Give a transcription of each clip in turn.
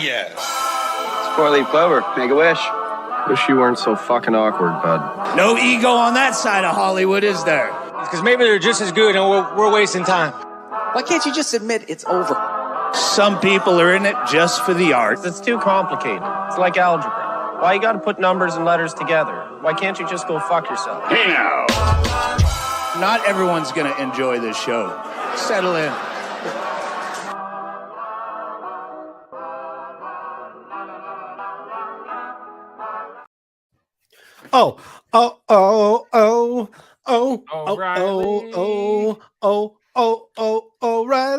yes. It's four-leaf clover. Make a wish. Wish you weren't so fucking awkward, bud. No ego on that side of Hollywood, is there? Because maybe they're just as good and we're wasting time. Why can't you just admit it's over? Some people are in it just for the art. It's too complicated. It's like algebra. Why you gotta put numbers and letters together? Why can't you just go fuck yourself? Hey now. Not everyone's going to enjoy this show. Settle in.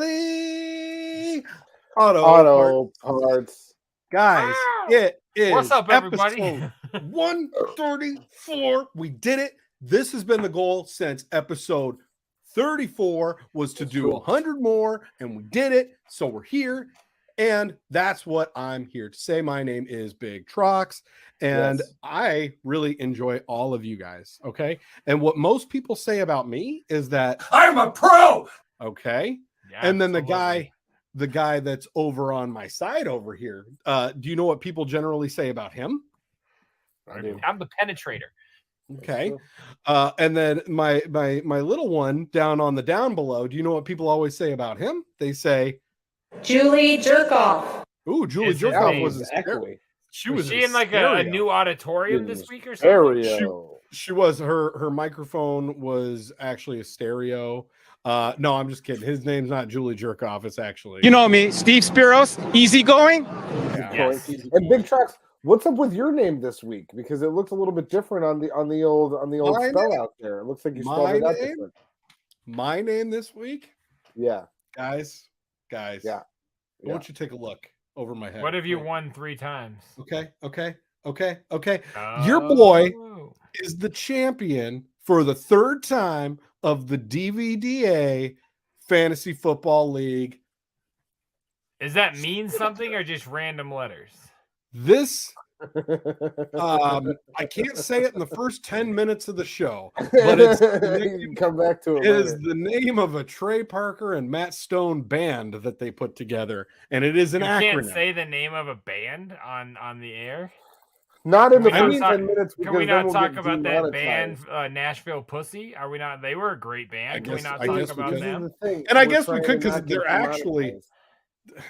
O'Reilly. Auto parts. Guys, it is What's up, everybody? episode 134. We did it. This has been the goal since episode 34 was to do 100 more, and we did it. So we're here, and that's what I'm here to say. My name is Big Trox, and I really enjoy all of you guys, okay? And what most people say about me is that I'm a pro. Okay. Yeah, and then absolutely. the guy that's over on my side over here, do you know what people generally say about him? I'm the penetrator. Okay. And then my little one down on the down below, do you know what people always say about him? They say Julie Jerkoff. Ooh, Julie Is his Jerkoff name. was she was she in like a new auditorium this week or Stereo. something? She was her microphone was actually a stereo. No, I'm just kidding. His name's not Julie Jerkoff. It's actually, You know me, Steve Spiros, easygoing. Yes. And Big Trucks, what's up with your name this week? Because it looks a little bit different on the old My spell name? out there. It looks like you My spelled it out name? different. my name this week, Yeah. guys. Yeah. I want you to take a look over my head. What have you won 3 times? Okay. Your boy Oh. is the champion for the 3rd time of the DVDA Fantasy Football League. Does that mean something or just random letters? This, I can't say it in the first 10 minutes of the show, but it's You can come back to it. it is later. the name of a Trey Parker and Matt Stone band that they put together, and it is an You acronym. can't say the name of a band on the air. Not in the Can we first not 10 minutes. Can we because then not we'll talk get about that band, demonetized. Nashville Pussy? Are we not? They were a great band. Can we not I talk guess we about could. them? This is the thing. And I We're guess we trying could to because not get they're actually. demonetized.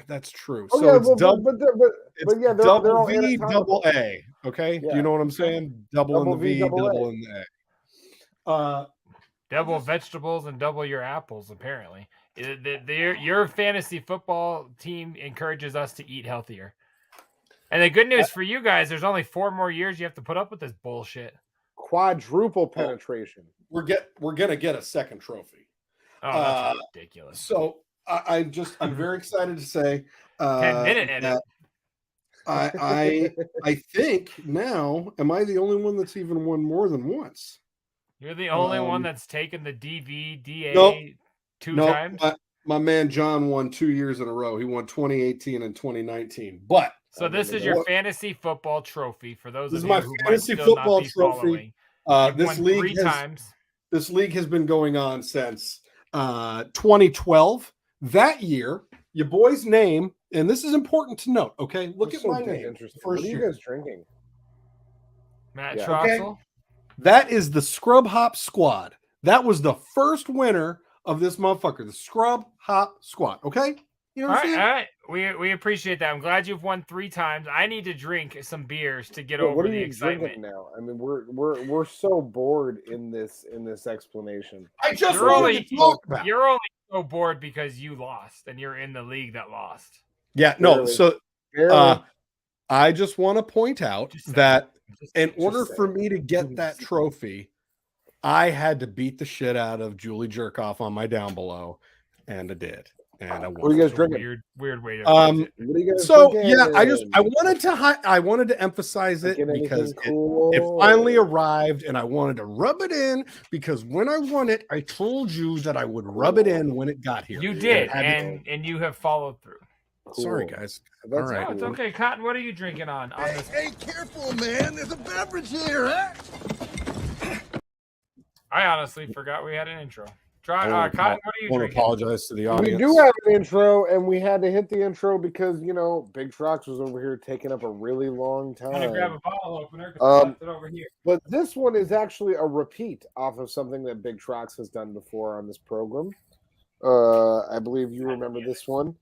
That's true. Oh, So yeah, it's but it's yeah, they're double all V, anatomical. double A. Okay, do Yeah. you know what I'm saying? Double in Double the V, V, double A. double in the A. Double vegetables and double your apples. Apparently, your fantasy football team encourages us to eat healthier. And the good news for you guys, there's only 4 more years you have to put up with this bullshit. Quadruple penetration. We're gonna get a second trophy. Oh, that's ridiculous. So I'm very excited to say 10-minute edit. that I think now, am I the only one that's even won more than once? You're the only one that's taken the DVDA Nope. 2 No, times. my man John won 2 years in a row. He won 2018 and 2019. But So this is your fantasy football trophy for those This of is you my who fantasy might still football not be trophy. following. This Won league 3 times. This league has been going on since 2012. That year, your boy's name, and this is important to note. Okay, look That's at my so name. interesting. First What are you year. guys drinking? Matt Yeah. Troxel. That is the Scrub Hop Squad. That was the first winner of this motherfucker, the Scrub Hop Squad. Okay, you know All what I'm right, saying? we appreciate that. I'm glad you've won 3 times. I need to drink some beers to get What over are the you excitement. drinking now? I mean, we're so bored in this explanation. I just You're wanted only to talk about. you're only so bored because you lost and you're in the league that lost. Yeah, no. Barely. So Barely. I just want to point out Just saying. that Just- in just order saying. for me to get that trophy, I had to beat the shit out of Julie Jerkoff on my down below, and I did, and I What are you won. guys a drinking? weird way to Um, phrase it. What are you guys So drinking? yeah, I wanted to emphasize it Drinking because anything cool? it finally arrived, and I wanted to rub it in because when I won it, I told you that I would rub it in when it got here. You did, I had and you have followed through. Cool. Sorry, guys. That's All right. Oh, it's okay, Cotton. What are you drinking on this? Hey, careful, man. There's a beverage here, huh? I honestly forgot we had an intro. Cotton, what are you I want to drinking? apologize to the audience. We do have an intro, and we had to hit the intro because, Big Trox was over here taking up a really long I'm going to grab time. a bottle opener because I left it over here. But this one is actually a repeat off of something that Big Trox has done before on this program. I believe you remember this one.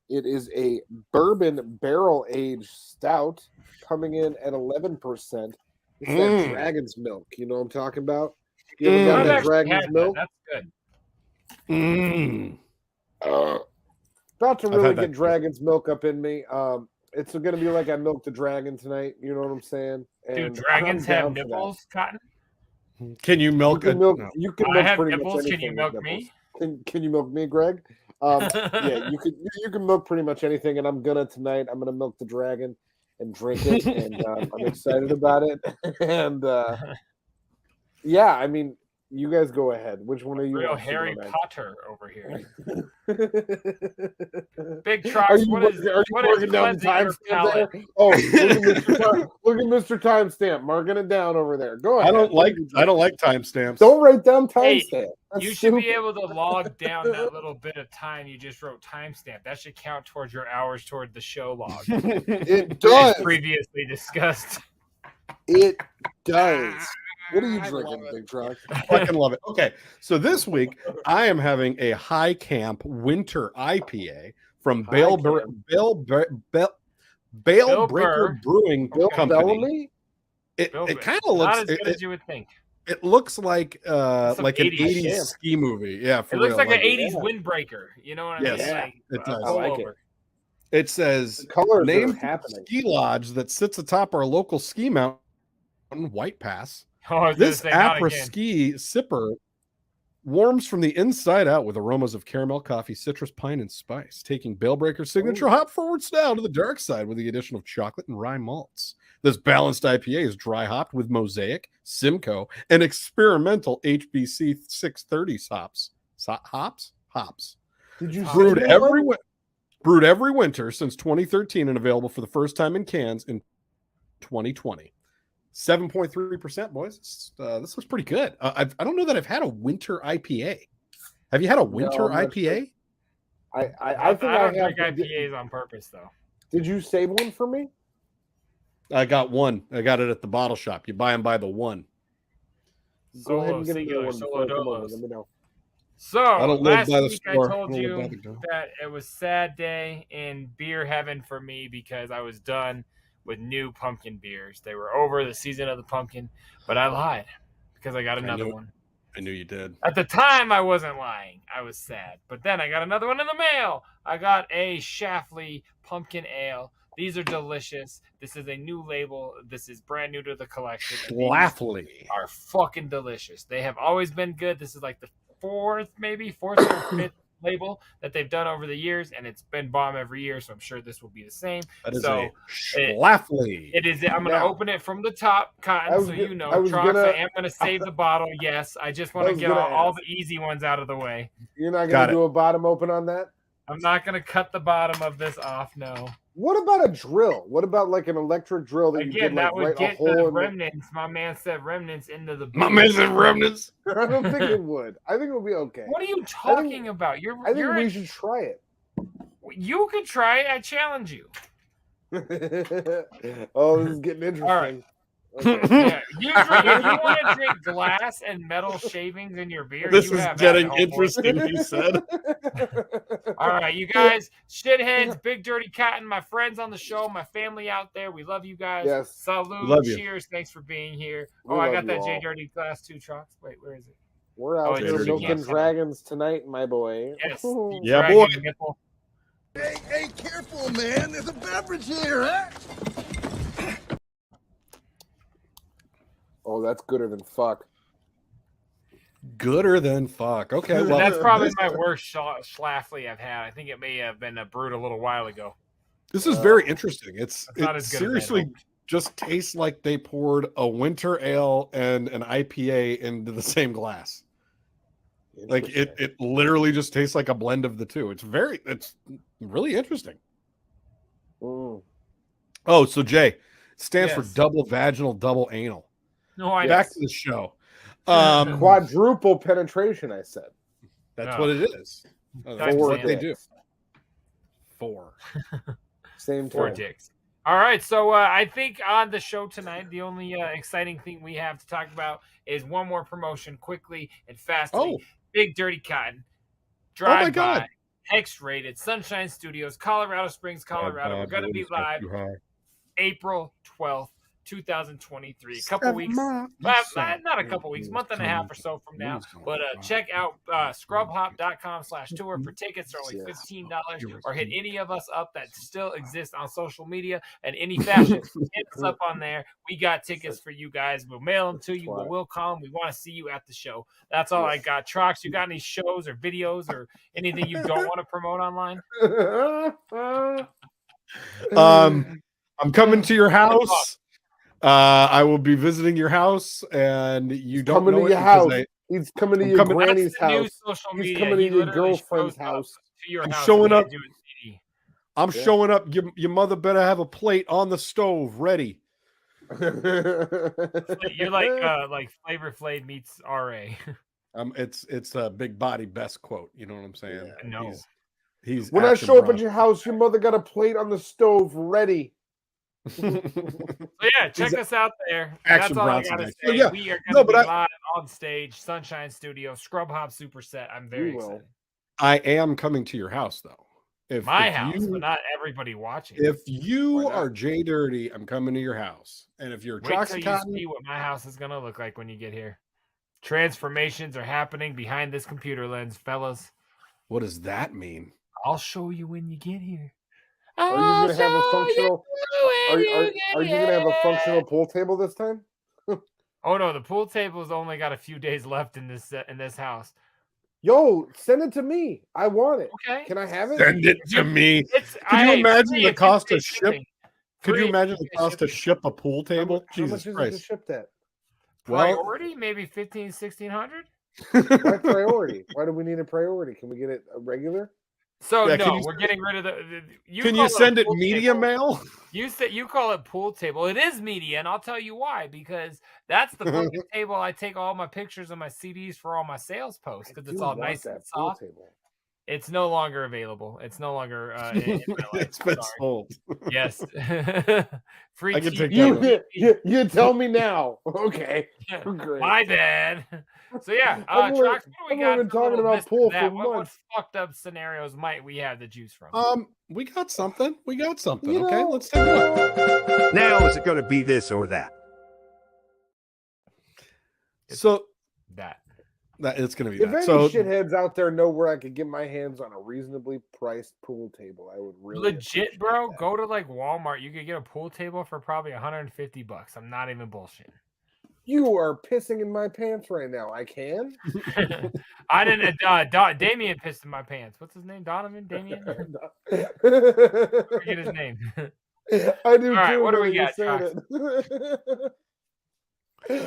It is a bourbon barrel-aged stout coming in at 11%. It's that dragon's milk. You know what I'm talking about? You ever got that dragon's milk? That's good. About to really get dragon's milk up in me. It's going to be like I milked a dragon tonight. You know what I'm saying? Do dragons have nipples, Cotton? Can you milk? You can milk, you can milk I have pretty nipples. much Can anything you milk with me? nipples. Can you milk me, Greg? Yeah, you can milk pretty much anything, and I'm gonna tonight. I'm gonna milk the dragon and drink it, and I'm excited about it. And yeah, I mean, you guys go ahead. Which one are you? Real Harry Potter over here. Big Are Trox, you what is marking down the cleansing your timestamp palate? there? Oh, look at Mr. Timestamp marking it down over there. Go ahead. I don't like timestamps. Don't write down Hey, timestamp. That's You should be stupid. able to log down that little bit of time you just wrote timestamp. That should count towards your hours toward the show log. It does. As previously discussed. It does. What are you drinking, Big Truck? I fucking love it. Okay, so this week I am having a High Camp Winter IPA from Bale Breaker Brewing Bill Company. Bellamy? It Bill kind Breaker. of looks Not as good as you would think. it looks like Some an 80s 80s shit. ski movie. Yeah, for It looks real. like an 80s windbreaker. You know what I Yes, mean? yeah, Like, it does. I like over. It says The colors named are happening. ski lodge that sits atop our local ski mountain, White Pass. Oh, I was gonna This say, not après again. ski sipper warms from the inside out with aromas of caramel, coffee, citrus, pine, and spice, taking Bale Breaker's signature hop forward style to the dark side with the addition of chocolate and rye malts. This balanced IPA is dry hopped with Mosaic, Simcoe, and experimental HBC 630 hops. Hops. Did you Brewed say brewed every winter since 2013 and available for the first time in cans in 2020. 7.3%, boys. This looks pretty good. I don't know that I've had a winter IPA. Have you had a winter IPA? I think I don't I drink have. IPAs on purpose, though. Did you save one for me? I got one. I got it at the bottle shop. You buy them by the one. Go ahead Solo, and get singular, another one solo before I come over. dolos. Let me know. So I don't live last by the week I store. told I don't live by you the door. that it was sad day in beer heaven for me because I was done with new pumpkin beers. They were over the season of the pumpkin, but I lied because I got another one. I knew you did. At the time, I wasn't lying. I was sad. But then I got another one in the mail. I got a Schlafly Pumpkin Ale. These are delicious. This is a new label. This is brand new to the collection. And these Schlafly are fucking delicious. They have always been good. This is like the fourth or fifth label that they've done over the years, and it's been bomb every year, so I'm sure this will be the same. That is So a Schlafly. it is. I'm going to Now- open it from the top, Cotton, I was so go- you know. I was Trox, gonna- I am going to save the bottle. Yes, I just want I to was get gonna all ask. the easy ones out of the way. You're not Got going to do a bottom open on that? I'm not going to cut the bottom of this off, no. What about a drill? What about like an electric drill that you Again, could that like would write a get hole the in? remnants. My man said remnants into the My beer. man said remnants. I don't think it would. I think it would be okay. What are you talking about? I think we should try it. You could try it. I challenge you. Oh, this is getting interesting. All right. Okay. Yeah, if you want to drink glass and metal shavings in your beer, This you is have getting at it, homeboy. interesting, he said. All right, you guys, shitheads, Big Dirty Cotton, my friends on the show, my family out there, we love you guys. Yes. Salute, Love you. cheers, thanks for being here. We Oh, I love got you that all. JDirty glass too, Trox. Wait, where is it? We're Oh, out it's here just milking can't. dragons tonight, my boy. Yes. Yeah, Dragon boy. nipple. Hey, careful, man. There's a beverage here, huh? Oh, that's gooder than fuck. Gooder than fuck. Okay, well, That's probably my worst Schlafly I've had. I think it may have been brewed a little while ago. this is very interesting. Not It as good as I seriously hoped. just tastes like they poured a winter ale and an IPA into the same glass. Like it literally just tastes like a blend of the two. It's really interesting. Mm. Oh, so Jay, it stands for Yes. double vaginal, double anal. No, I Back to the show. Quadruple penetration, I said. That's No. what it is. That's Four what they do. dicks. 4. Same 4 time. dicks. All right, so I think on the show tonight, the only exciting thing we have to talk about is one more promotion quickly and fastly. Oh. Big Dirty Cotton. Oh my Drive God. by. X-rated. Sunshine Studios, Colorado Springs, Colorado. We're going to be live April 12th, 2023. A couple weeks. Not a couple weeks, month and a half or so from now. But check out scrubhop.com/tour for tickets. They're only $15, or hit any of us up that still exist on social media and any fashion. Hit us up on there. We got tickets for you guys. We'll mail them to you. We'll call them. We want to see you at the show. That's all I got. Trox, you got any shows or videos or anything you don't want to promote online? I'm coming to your house. I will be visiting your house, and you don't coming know to it your house. I, He's coming to your granny's house. He's coming to your literally girlfriend's shows up house. to your I'm house showing and up. hands you a CD. I'm showing up. Your mother better have a plate on the stove ready. You're like Flavor Flav meets RA. It's a Big Body Best quote. You know what I'm saying? Yeah, no. He's when I action show up bro. at your house, your mother got a plate on the stove ready. So yeah, check us out there. Action That's all I Bronson gotta Day. say. So, yeah. We are No, gonna but be live on stage, Sunshine Studio, Scrub Hop Superset. I'm very excited. I am coming to your house though. If House, you, but not everybody watching. if you are JDirty, I'm coming to your house. And if you're Wait till Troxy you Cotton, see what my house is gonna look like when you get here. Transformations are happening behind this computer lens, fellas. what does that mean? I'll show you when you get here. Are you gonna have a functional? Are you gonna have a functional pool table this time? Oh no, the pool table's only got a few days left in this house. Yo, send it to me. I want it. Okay. Can I have it? Send it to me. Could you imagine the cost to ship? Could you imagine the cost to ship a pool table? How much Jesus is it to Christ. ship that? Priority, maybe 1,500-1,600. Why priority? Why do we need a priority? Can we get it a regular? So Yeah, no, we're getting rid of the. Can call you send a it pool media table. mail? You call it pool table. It is media, and I'll tell you why. Because that's the fucking table I take all my pictures and my CDs for all my sales posts because it's all nice and soft. Table. It's no longer available. It's no longer in my life. It's been Sorry. sold. Yes. Free I can take TV. You tell me now. Okay. Great. My bad. So yeah, I've only- Trox, what do we I've got? only been for a talking little about list of pool that? for What months. fucked up scenarios might we have the juice from? We got something. You Okay, know- let's take a look. Now is it going to be this or that? So that it's gonna be If that. any So shitheads out there know where I could get my hands on a reasonably priced pool table, I would really legit, appreciate bro. that. Go to like Walmart. You could get a pool table for probably $150. I'm not even bullshitting. You are pissing in my pants right now. I can. I didn't. Damien pissed in my pants. What's his name? Donovan? Damien? I forget his name. I do All right, too. what do now we that you got, said Trox? it.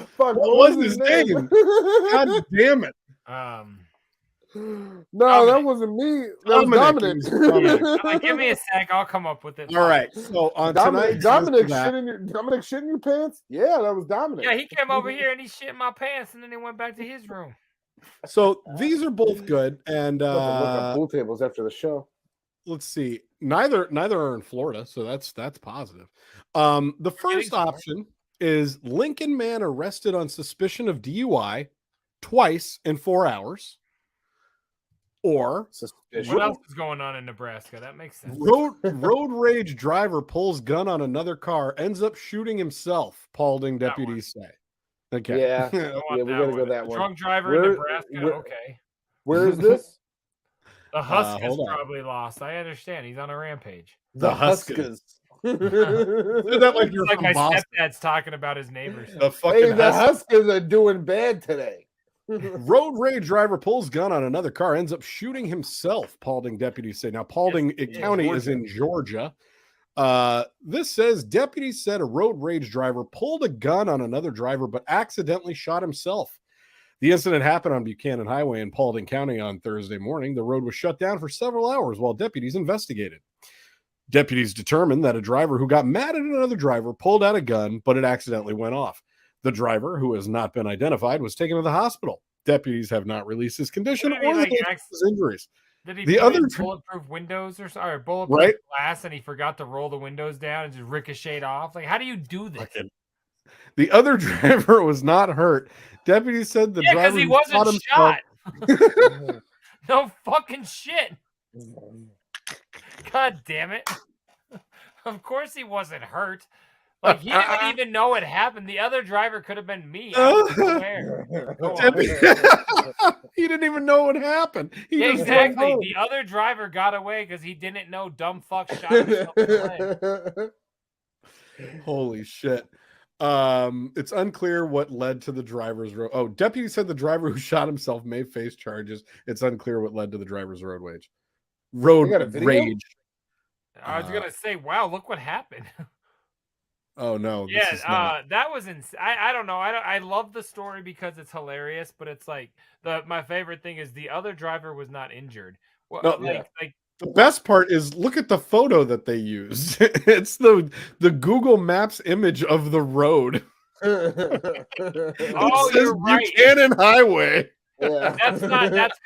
Fuck, what was his name? God damn it! No, Dominic. that wasn't me. That was Dominic. Dominic. It was Dominic. I'm like, give me a sec. I'll come up with it. All right. So on Dominic, tonight's Dominic shit in your pants? Yeah, that was Dominic. Yeah, he came over here and he shit in my pants, and then he went back to his room. So these are both good, and Look at pool tables after the show. let's see. Neither are in Florida, so that's positive. The first option is Lincoln man arrested on suspicion of DUI twice in 4 hours. Or What else is going on in Nebraska? That makes sense. road rage driver pulls gun on another car, ends up shooting himself, Paulding deputies say. Okay. Yeah, I yeah, want we that gotta one. go that one. Drunk driver in Where- Nebraska. where- Okay. Where is this? The Huskers hold on. probably lost. I understand. He's on a rampage. The Huskers. hey, that like you're It's like from my Boston. stepdad's talking about his neighbors. The fucking the Huskers. Huskers are doing bad today. Road rage driver pulls gun on another car, ends up shooting himself, Paulding deputies say. Now, Paulding County is in Georgia. This says deputies said a road rage driver pulled a gun on another driver, but accidentally shot himself. The incident happened on Buchanan Highway in Paulding County on Thursday morning. The road was shut down for several hours while deputies investigated. Deputies determined that a driver who got mad at another driver pulled out a gun, but it accidentally went off. The driver, who has not been identified, was taken to the hospital. Deputies have not released his condition Did he, or like, his injuries. Did he The put other in dri- bulletproof windows or bulletproof Right? glass and he forgot to roll the windows down and just ricocheted off? Like, how do you do this? The other driver was not hurt. Deputies said the driver he who wasn't shot himself- No fucking shit. God damn it. Of course he wasn't hurt. Like, he didn't even know it happened. The other driver could have been me. I was aware. He didn't even know what happened. Yeah, exactly. The other driver got away because he didn't know dumb fuck shot himself in the leg. Holy shit. It's unclear what led to the driver's deputy said the driver who shot himself may face charges. It's unclear what led to the driver's road rage. Rage. I was gonna say, wow, look what happened. Oh no. Yeah, that was insane. I don't know. I love the story because it's hilarious, but it's like my favorite thing is the other driver was not injured. Well, No, like the best part is look at the photo that they used. It's the Google Maps image of the road. Oh, you're right. Buchanan Highway. Yeah. That's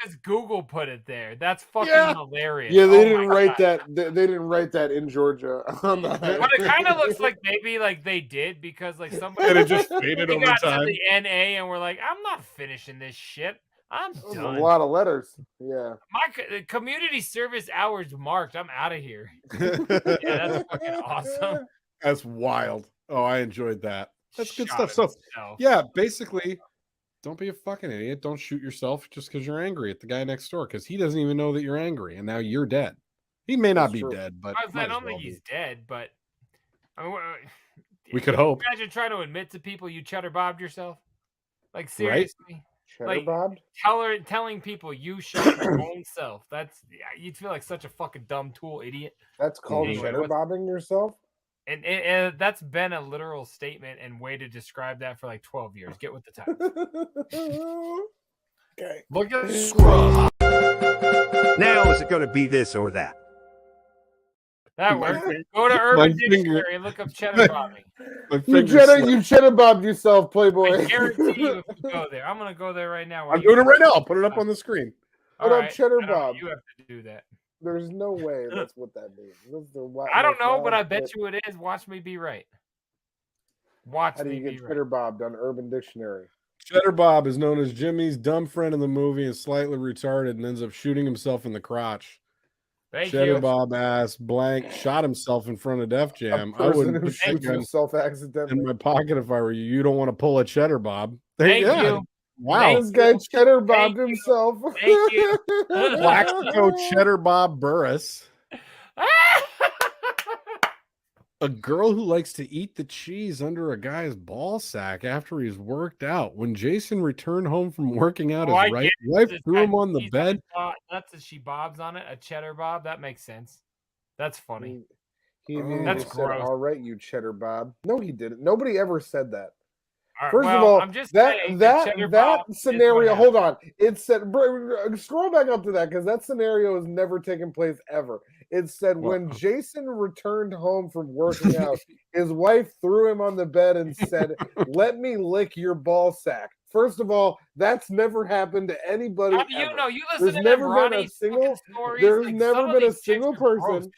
because Google put it there. That's fucking hilarious. Yeah, they Oh didn't my write God. that. They didn't write that in Georgia. On the But it kind of looks like maybe like they did because like somebody And it just faded over got time. to the NA and we're like, I'm not finishing this shit. I'm done. A lot of letters. Yeah. My community service hours marked. I'm out of here. Yeah, that's fucking awesome. That's wild. Oh, I enjoyed that. That's good Shot stuff. So, himself. yeah, basically, don't be a fucking idiot. Don't shoot yourself just because you're angry at the guy next door because he doesn't even know that you're angry and now you're dead. He may not be dead, but I don't think he's dead, but I mean, we could can you hope. Imagine trying to admit to people you cheddar bobbed yourself. Like seriously, Cheddar Bob? telling people you shot your own self. You'd feel like such a fucking dumb tool, idiot. That's called Anyway, cheddar bobbing yourself? And that's been a literal statement and way to describe that for like 12 years. Get with the times. Okay. Look at scrub. Now is it going to be this or that? That works. Go to Urban Dictionary and look up cheddar bobbing. You cheddar bobbed yourself, Playboy. I guarantee you if you go there. I'm going to go there right now. I'm doing it right now. I'll put it up on the screen. Put up cheddar I don't know, bob. You have to do that. There's no way that's what that means. I don't know, but I bet you it is. Watch me be right. How do you get cheddar bobbed on Urban Dictionary? Cheddar Bob is known as Jimmy's dumb friend in the movie and slightly retarded and ends up shooting himself in the crotch. Cheddar Bob ass blank shot himself in front of Def Jam. I wouldn't put that gun himself accidentally in my pocket if I were you. You don't want to pull a Cheddar Bob. Thank you. Wow. This guy cheddar bobbed himself. Thank you. Plaxico Cheddar Bob Burris. A girl who likes to eat the cheese under a guy's ball sack after he's worked out. When Jason returned home from working out, his wife threw him on the bed. That's as she bobs on it, a cheddar bob. That makes sense. That's funny. That's gross. All right, you cheddar bob. No, he didn't. Nobody ever said that. Right, First of all, I'm just that Cheddar Bob scenario. Hold on, it said scroll back up to that because that scenario has never taken place ever. It said when Jason returned home from working out, his wife threw him on the bed and said, "Let me lick your ball sack." First of all, that's never happened to anybody. How do you ever. know? You listen There's to never them been a Ronnie single. stories. There's like, never been a single person. Gross,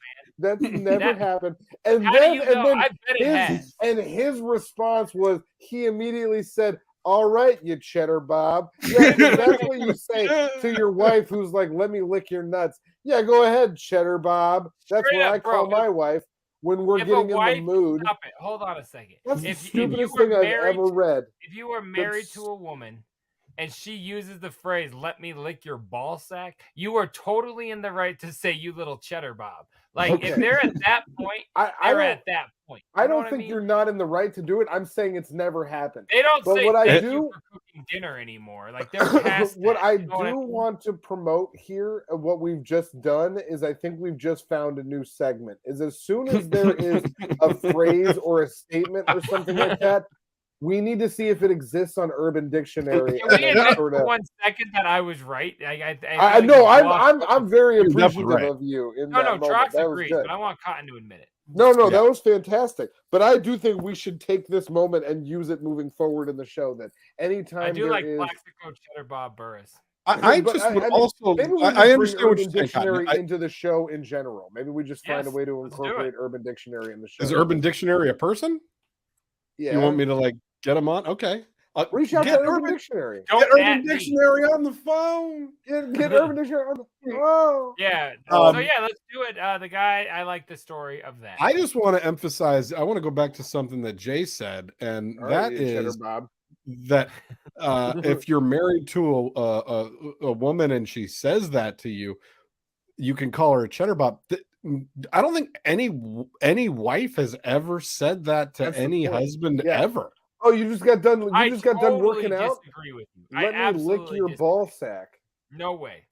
that's never happened. And How then, do you know? and I bet it then has. his response was he immediately said, "All right, you cheddar bob." Yeah, that's what you say to your wife who's like, "Let me lick your nuts." Yeah, go ahead, cheddar bob. That's Straight what up, I call bro. my wife when we're If getting a wife, in the mood. Stop it. Hold on a second. That's the if stupidest you were thing I've married ever read. If you were married to a woman and she uses the phrase "let me lick your ball sack," you are totally in the right to say "you little cheddar bob." Like if they're at that point, they're at that point. I don't think you're not in the right to do it. I'm saying it's never happened. They don't But say what I thank do, you for cooking dinner anymore. Like they're past what that, I you know what I do mean? want to promote here, what we've just done is I think we've just found a new segment. Is as soon as there is a phrase or a statement or something like that, we need to see if it exists on Urban Dictionary. Can we admit for 1 second that I was right? I know I'm very You're definitely appreciative right. of you. In No, that moment. Trox That was agrees, good. but I want Cotton to admit it. No, that was fantastic. But I do think we should take this moment and use it moving forward in the show. That anytime I do there like is... Plaxico Cheddar Bob Burris. I understand what you're saying, Dictionary Cotton. into the show in general. Maybe we just find a way to incorporate Urban Dictionary in the show. Is Urban Dictionary a person? Yeah. You want me to like get him on? Okay. Reach out to Urban Dictionary. Get Urban Dictionary on the phone. Get Urban Dictionary on the phone. Yeah. So yeah, let's do it. The guy, I like the story of that. I just want to emphasize. I want to go back to something that Jay said, and that is Cheddar Bob. that if you're married to a woman and she says that to you, you can call her a Cheddar Bob. I don't think any wife has ever said that to any husband ever. Oh, you just got done. I got done working out. Disagree with you. Let me lick your ball sack. No way.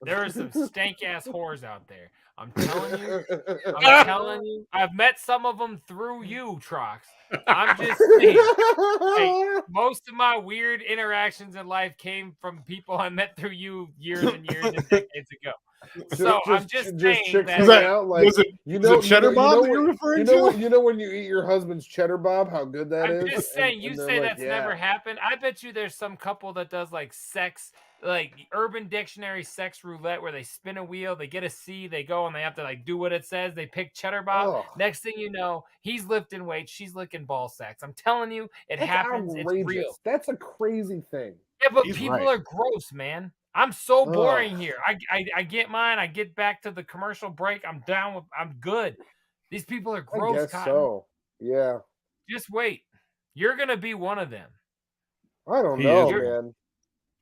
There are some stank ass whores out there. I'm telling you. I'm telling you. I've met some of them through you, Trox. I'm just saying. Hey, most of my weird interactions in life came from people I met through you years and decades ago. So I'm just saying that. You know, Cheddar Bob that you're referring to? You know when you eat your husband's Cheddar Bob, how good that is? I'm just saying. You say that's never happened. I bet you there's some couple that does like sex, like Urban Dictionary sex roulette, where they spin a wheel, they get a C, they go and they have to like do what it says. They pick Cheddar Bob. Oh. Next thing you know, he's lifting weights, she's licking ball sacks. I'm telling you, That's happens. Outrageous. It's real. That's a crazy thing. Yeah, but people are gross, man. I'm so boring here. I get mine. I get back to the commercial break. I'm good. These people are gross. I guess so. Yeah. Just wait. You're gonna be one of them. I don't know, man.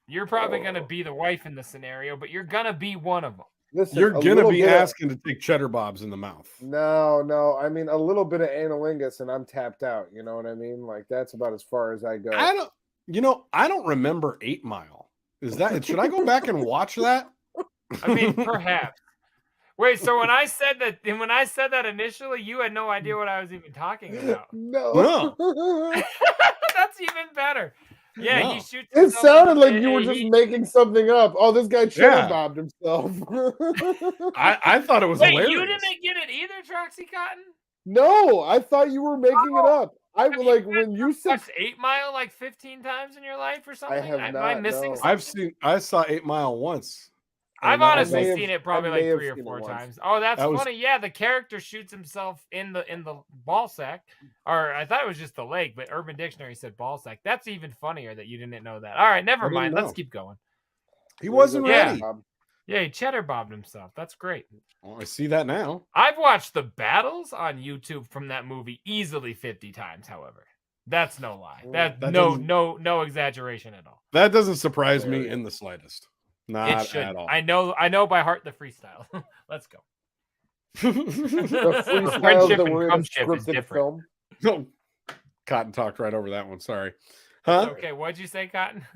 You're probably gonna be the wife in the scenario, but you're gonna be one of them. Listen, you're gonna be asking to take Cheddar Bobs in the mouth. No. I mean, a little bit of analingus and I'm tapped out. You know what I mean? Like that's about as far as I go. I don't remember 8 Mile. Is that? Should I go back and watch that? I mean, perhaps. Wait, so when I said that initially, you had no idea what I was even talking about. No. That's even better. Yeah, No. he shoots. It sounded like you were just making something up. Oh, this guy Cheddar Bobbed himself. I thought it was hilarious. You didn't get it either, Troxy Cotton? No, I thought you were making it up. I like when you said 8 Mile like 15 times in your life or something. I have Am not. I missing something? I saw 8 Mile once. I've honestly seen it probably like 3 or 4 times. Oh, that's funny. Was... Yeah, the character shoots himself in the ball sack, or I thought it was just the leg, but Urban Dictionary said ball sack. That's even funnier that you didn't know that. All right, never mind. Let's keep going. He wasn't ready. Yeah, he Cheddar Bobbed himself. That's great. Oh, I see that now. I've watched the battles on YouTube from that movie easily 50 times. However, that's no lie. That no exaggeration at all. That doesn't surprise me in the slightest. Not at all. I know by heart the freestyle. Let's go. the freestyle that were in a scripted film. No, Cotton talked right over that one. Sorry. Huh? Okay, what'd you say, Cotton?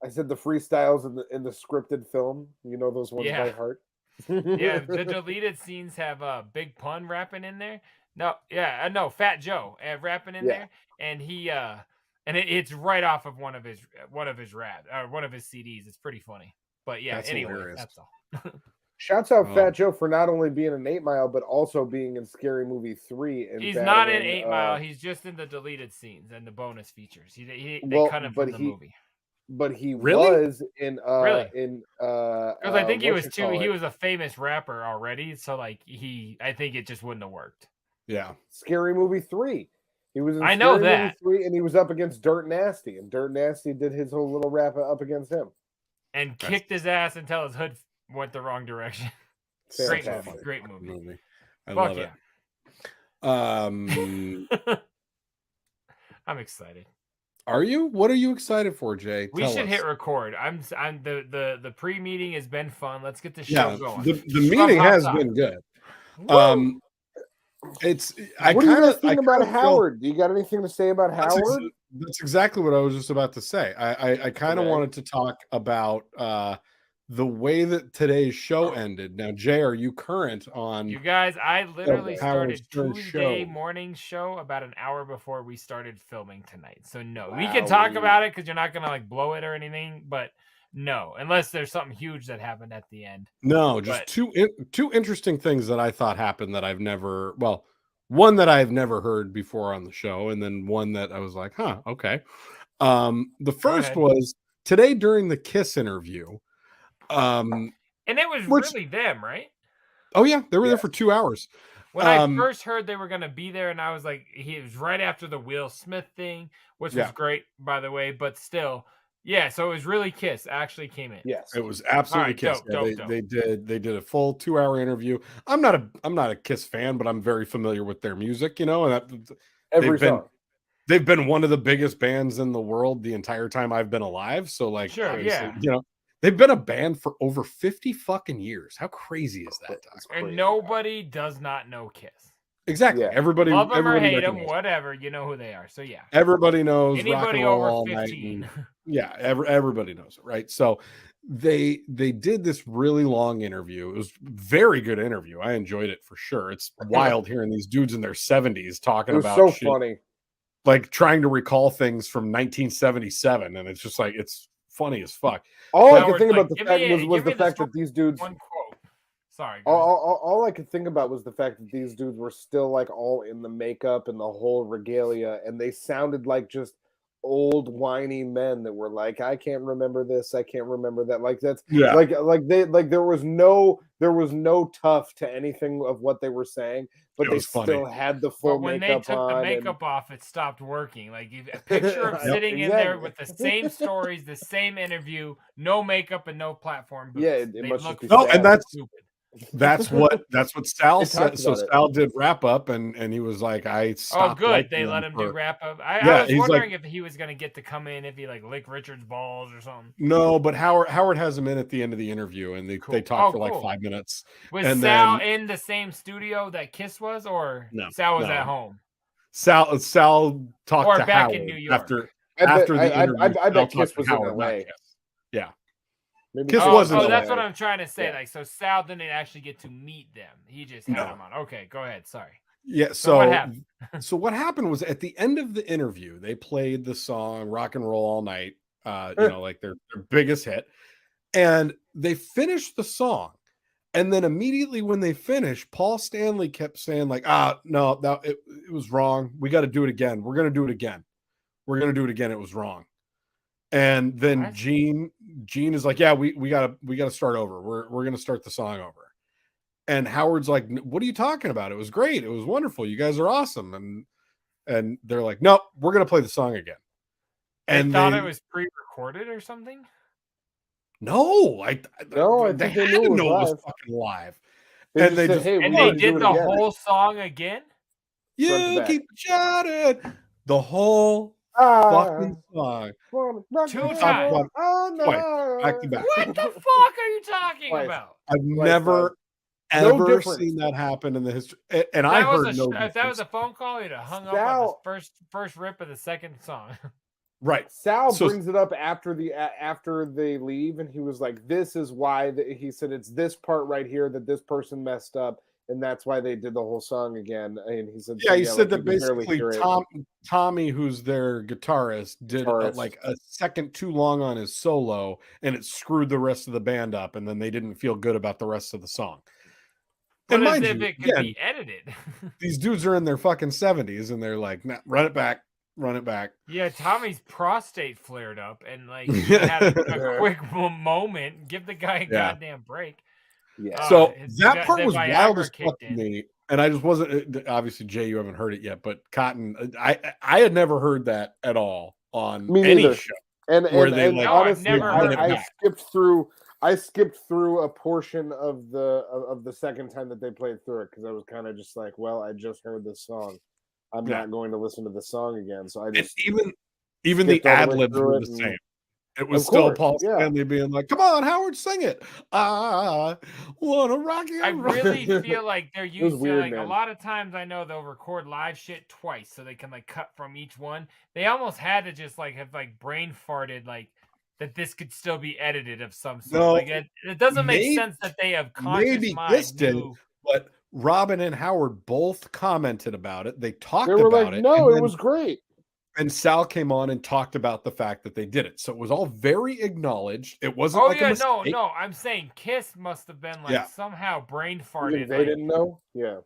I said the freestyles in the scripted film. You know those ones by heart. Yeah, the deleted scenes have Big Pun rapping in there. No, Fat Joe rapping in there, and he it's right off of one of his rap or one of his CDs. It's pretty funny. But yeah, anyway, that's all. Shouts out Fat Joe for not only being in 8 Mile, but also being in Scary Movie 3. He's not in 8 Mile. He's just in the deleted scenes and the bonus features. They cut him from the movie. But he was in because I think he was he was a famous rapper already, so like I think it just wouldn't have worked. Yeah. Scary Movie 3. He was in Scary Movie 3 and he was up against Dirt Nasty, and Dirt Nasty did his whole little rap up against him. And kicked his ass until his hood went the wrong direction. Great movie. I love it. I'm excited. Are you? What are you excited for, Jay? We should hit record. I'm the pre-meeting has been fun. Let's get the show going. The meeting has been good. Woo! What do you guys think about Howard? Do you got anything to say about Howard? That's exactly what I was just about to say. I kind of wanted to talk about the way that today's show ended. Now, Jay, are you current on? You guys, I literally started Tuesday morning show about an hour before we started filming tonight. So no, we can talk about it because you're not gonna like blow it or anything, but no, unless there's something huge that happened at the end. No, just two interesting things that I thought happened that I've never. Well, One that I've never heard before on the show, and then one that I was like, huh, okay. The first was today during the Kiss interview. And it was really them, right? Oh yeah, they were there for 2 hours. When I first heard they were going to be there, and I was like, it was right after the Will Smith thing, which was great, by the way, but still, so it was really Kiss actually came in. Yes, it was absolutely Kiss. Dope. They did a full 2-hour interview. I'm not a Kiss fan, but I'm very familiar with their music, and they've been one of the biggest bands in the world the entire time I've been alive. So like, they've been a band for over 50 fucking years. How crazy is that? And nobody does not know Kiss. Exactly. Yeah. Everybody love them or hate them, whatever. You know who they are. So yeah. Everybody knows. Anybody over 15. Everybody knows it, right? So they did this really long interview. It was a very good interview. I enjoyed it for sure. It's wild hearing these dudes in their 70s talking about so shit, funny. like trying to recall things from 1977, and it's just like it's funny as fuck. All I could think about was the fact that these dudes. One quote. Sorry. All I could think about was the fact that these dudes were still like all in the makeup and the whole regalia, and they sounded like just old whiny men that were like, I can't remember this, I can't remember that. Like that's there was no tough to anything of what they were saying, but they still had the full when makeup they took on the makeup off, it stopped working. Like a picture of sitting in there with the same stories, the same interview, no makeup and no platform boots. Yeah, it must just be and that's stupid. That's what Sal said. So Sal did wrap up, and he was like, "I stopped." Oh, good. They let him do wrap up. I was wondering if he was going to get to come in, if he like lick Richard's balls or something. No, but Howard has him in at the end of the interview, and they talk for like 5 minutes. Was Sal in the same studio that Kiss was, or no? Sal was at home. Sal talked or to back Howard in New York after the interview. I bet Kiss was in LA. Yeah. Kiss wasn't. That's what I'm trying to say. Yeah. Like, so Sal didn't actually get to meet them. He just had them on. Okay, go ahead. Sorry. Yeah. So what happened? So what happened was at the end of the interview, they played the song "Rock and Roll All Night." Like their biggest hit, and they finished the song. And then immediately when they finished, Paul Stanley kept saying like, no, it was wrong. We got to do it again. We're going to do it again. We're going to do it again. It was wrong. And then Gene is like, yeah, we gotta start over. We're gonna start the song over. And Howard's like, what are you talking about? It was great. It was wonderful. You guys are awesome. And they're like, nope, we're gonna play the song again. And thought it was pre-recorded or something? No, I think they knew it was fucking live. And they did the whole song again? You keep shouting the whole fucking song. 2 times. Back to back. What the fuck are you talking about? I've never ever seen that happen in the history. And I heard no difference. If that was a phone call, you'd have hung up on the first rip of the second song. Right. Sal brings it up after they leave, and he was like, "This is why." He said, "It's this part right here that this person messed up, and that's why they did the whole song again." And he said, "Yeah, he said that basically Tommy, who's their guitarist, did like a second too long on his solo, and it screwed the rest of the band up, and then they didn't feel good about the rest of the song." But as if it could be edited. These dudes are in their fucking 70s, and they're like, nah, run it back. Yeah, Tommy's prostate flared up, and like he had a quick moment. Give the guy a goddamn break. Yeah. So that part was wild as fuck to me, and I just wasn't. Obviously, Jay, you haven't heard it yet, but Cotton, I had never heard that at all on any show. And honestly, I skipped through a portion of the second time that they played through it because I was kind of just like, well, I just heard this song. I'm not going to listen to the song again. So I just even the ad libs were the same. It was still Paul Stanley being like, "Come on, Howard, sing it. I wanna rock you." I really feel like they're used to like a lot of times. I know they'll record live shit twice, so they can like cut from each one. They almost had to just like have like brain farted like that. This could still be edited of some sort. No, like it doesn't make sense that they have conscious mind. This did, but Robin and Howard both commented about it. They talked about like, it. No, it was great. And Sal came on and talked about the fact that they did it. So it was all very acknowledged. It wasn't like a mistake. no. I'm saying Kiss must have been like somehow brain farted. They didn't know. Yeah.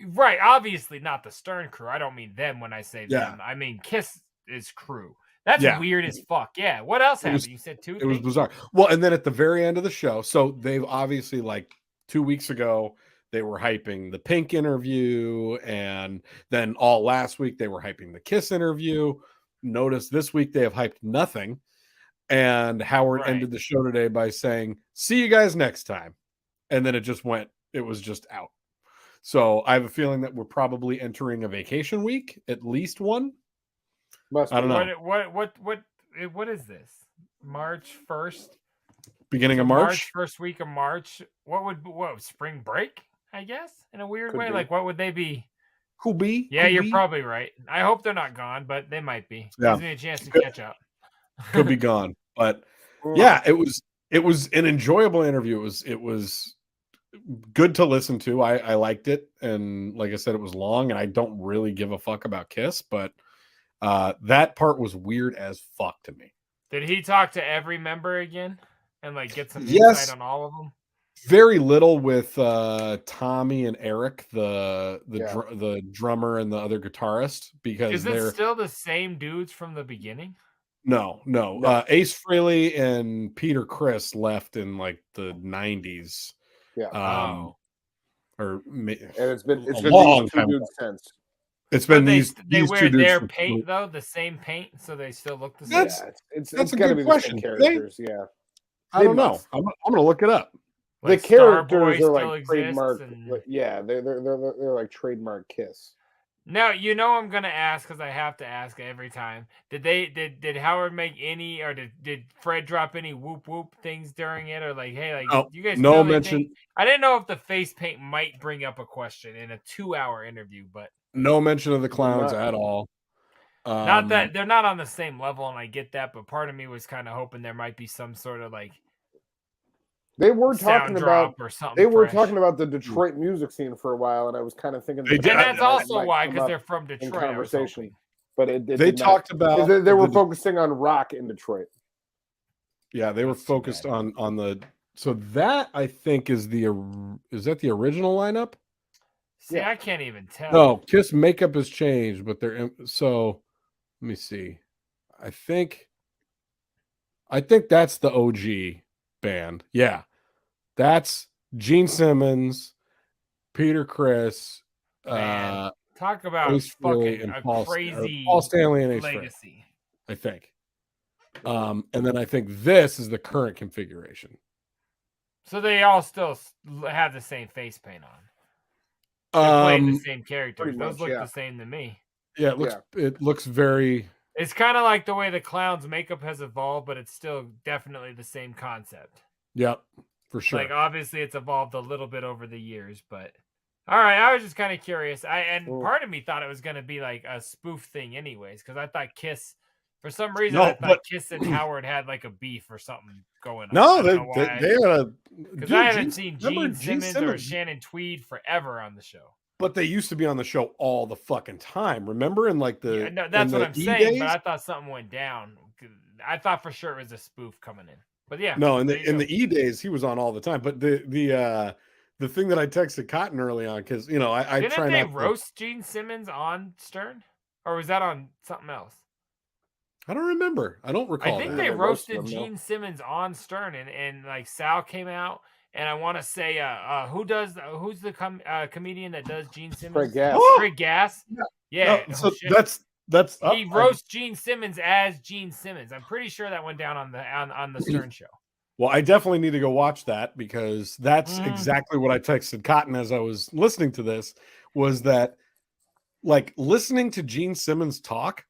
Right. Obviously not the Stern crew. I don't mean them when I say them. I mean Kiss is crew. That's weird as fuck. Yeah. What else happened? You said 2 things? It was bizarre. Well, and then at the very end of the show, so they've obviously like 2 weeks ago, they were hyping the Pink interview, and then all last week they were hyping the Kiss interview. Notice this week they have hyped nothing. And Howard ended the show today by saying, "See you guys next time." And then it was just out. So I have a feeling that we're probably entering a vacation week, at least one. I don't know. What is this? March 1st? Beginning of March? First week of March. What spring break? I guess in a weird way. Like, what would they be? Could be. Yeah, you're probably right. I hope they're not gone, but they might be. Yeah. Gives me a chance to catch up. Could be gone, but yeah, it was an enjoyable interview. It was good to listen to. I liked it, and like I said, it was long, and I don't really give a fuck about Kiss, but that part was weird as fuck to me. Did he talk to every member again and like get some insight on all of them? Very little with Tommy and Eric, the drummer and the other guitarist, because is it still the same dudes from the beginning? No. Ace Frehley and Peter Criss left in like the 90s. Yeah. And it's been a long time since. It's been they these wear two dudes their paint though, the same paint, so they still look the same. It's got to be question. The same characters. I don't know. I'm going to look it up. Like the characters are like trademark. They're like trademark Kiss. Now I'm gonna ask because I have to ask every time. Did Howard make any, or did Fred drop any whoop whoop things during it, or like, hey, like you guys? No mention. I didn't know if the face paint might bring up a question in a 2-hour interview, but no mention of the clowns at all. Not that they're not on the same level, and I get that, but part of me was kind of hoping there might be some sort of like. They were talking about talking about the Hmm. Detroit music scene for a while, and I was kind of thinking. They did. And that's also why, because they're from Detroit. Conversation, but they talked about. They were focusing on rock in Detroit. Yeah, they were focused on the. So that I think is that the original lineup? See, I can't even tell. No, Kiss makeup has changed, but they're so. Let me see. I think that's the OG band. Yeah, that's Gene Simmons, Peter Criss, talk about fucking a crazy Paul Stanley and Ace legacy. Frehley, I think. And then I think this is the current configuration. So they all still have the same face paint on. They're playing the same characters. Those look the same to me. Yeah, it looks very. It's kind of like the way the clown's makeup has evolved, but it's still definitely the same concept. Yep, for sure. Like, obviously, it's evolved a little bit over the years, but all right. I was just kind of curious. Part of me thought it was going to be like a spoof thing, anyways, because I thought Kiss, for some reason, I thought Kiss and Howard had like a beef or something going on. No, they had a. Because I haven't seen Gene Simmons or Shannon Tweed forever on the show. But they used to be on the show all the fucking time. Remember? In like the that's what I'm saying. But I thought something went down. I thought for sure it was a spoof coming in. But yeah, no. In the E days, he was on all the time. But the thing that I texted Cotton early on, because I didn't try they not roast Gene Simmons on Stern, or was that on something else? I don't remember. I don't recall. I think they roasted Gene Simmons on Stern, and like Sal came out. And I want to say, who's the comedian that does Gene Simmons? Craig Gass. Yeah. No, so that's he roasts Gene Simmons as Gene Simmons. I'm pretty sure that went down on the Stern show. Well, I definitely need to go watch that, because that's exactly what I texted Cotton as I was listening to this. Was that like listening to Gene Simmons talk?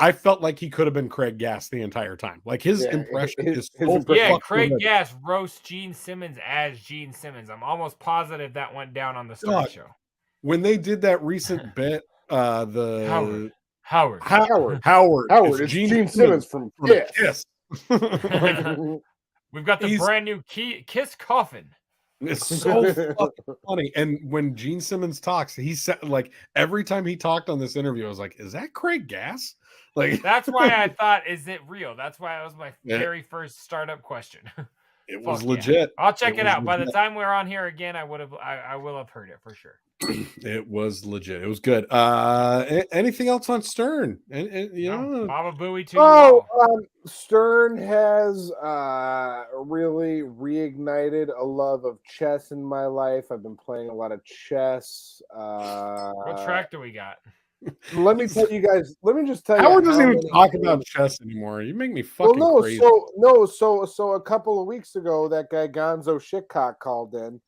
I felt like he could have been Craig Gass the entire time. Like his impression is so Craig Gass roasts Gene Simmons as Gene Simmons. I'm almost positive that went down on the Stern show. When they did that recent bit, Howard. It's Gene Simmons from Kiss. We've got the brand new Kiss coffin. It's so fucking funny. And when Gene Simmons talks, he said, like, every time he talked on this interview, I was like, is that Craig Gass? Like, that's why I thought, is it real? That's why it was my very first startup question. It was legit. I'll check it out. By the time we're on here again, I will have heard it for sure. It was legit. It was good. Anything else on Stern? And you know, Baba Booey too. Stern has really reignited a love of chess in my life. I've been playing a lot of chess. What track do we got? Let me tell you guys. Let me just tell you. Howard doesn't even talk about chess anymore. You make me fucking crazy. So a couple of weeks ago, that guy Gonzo Shitcock called in,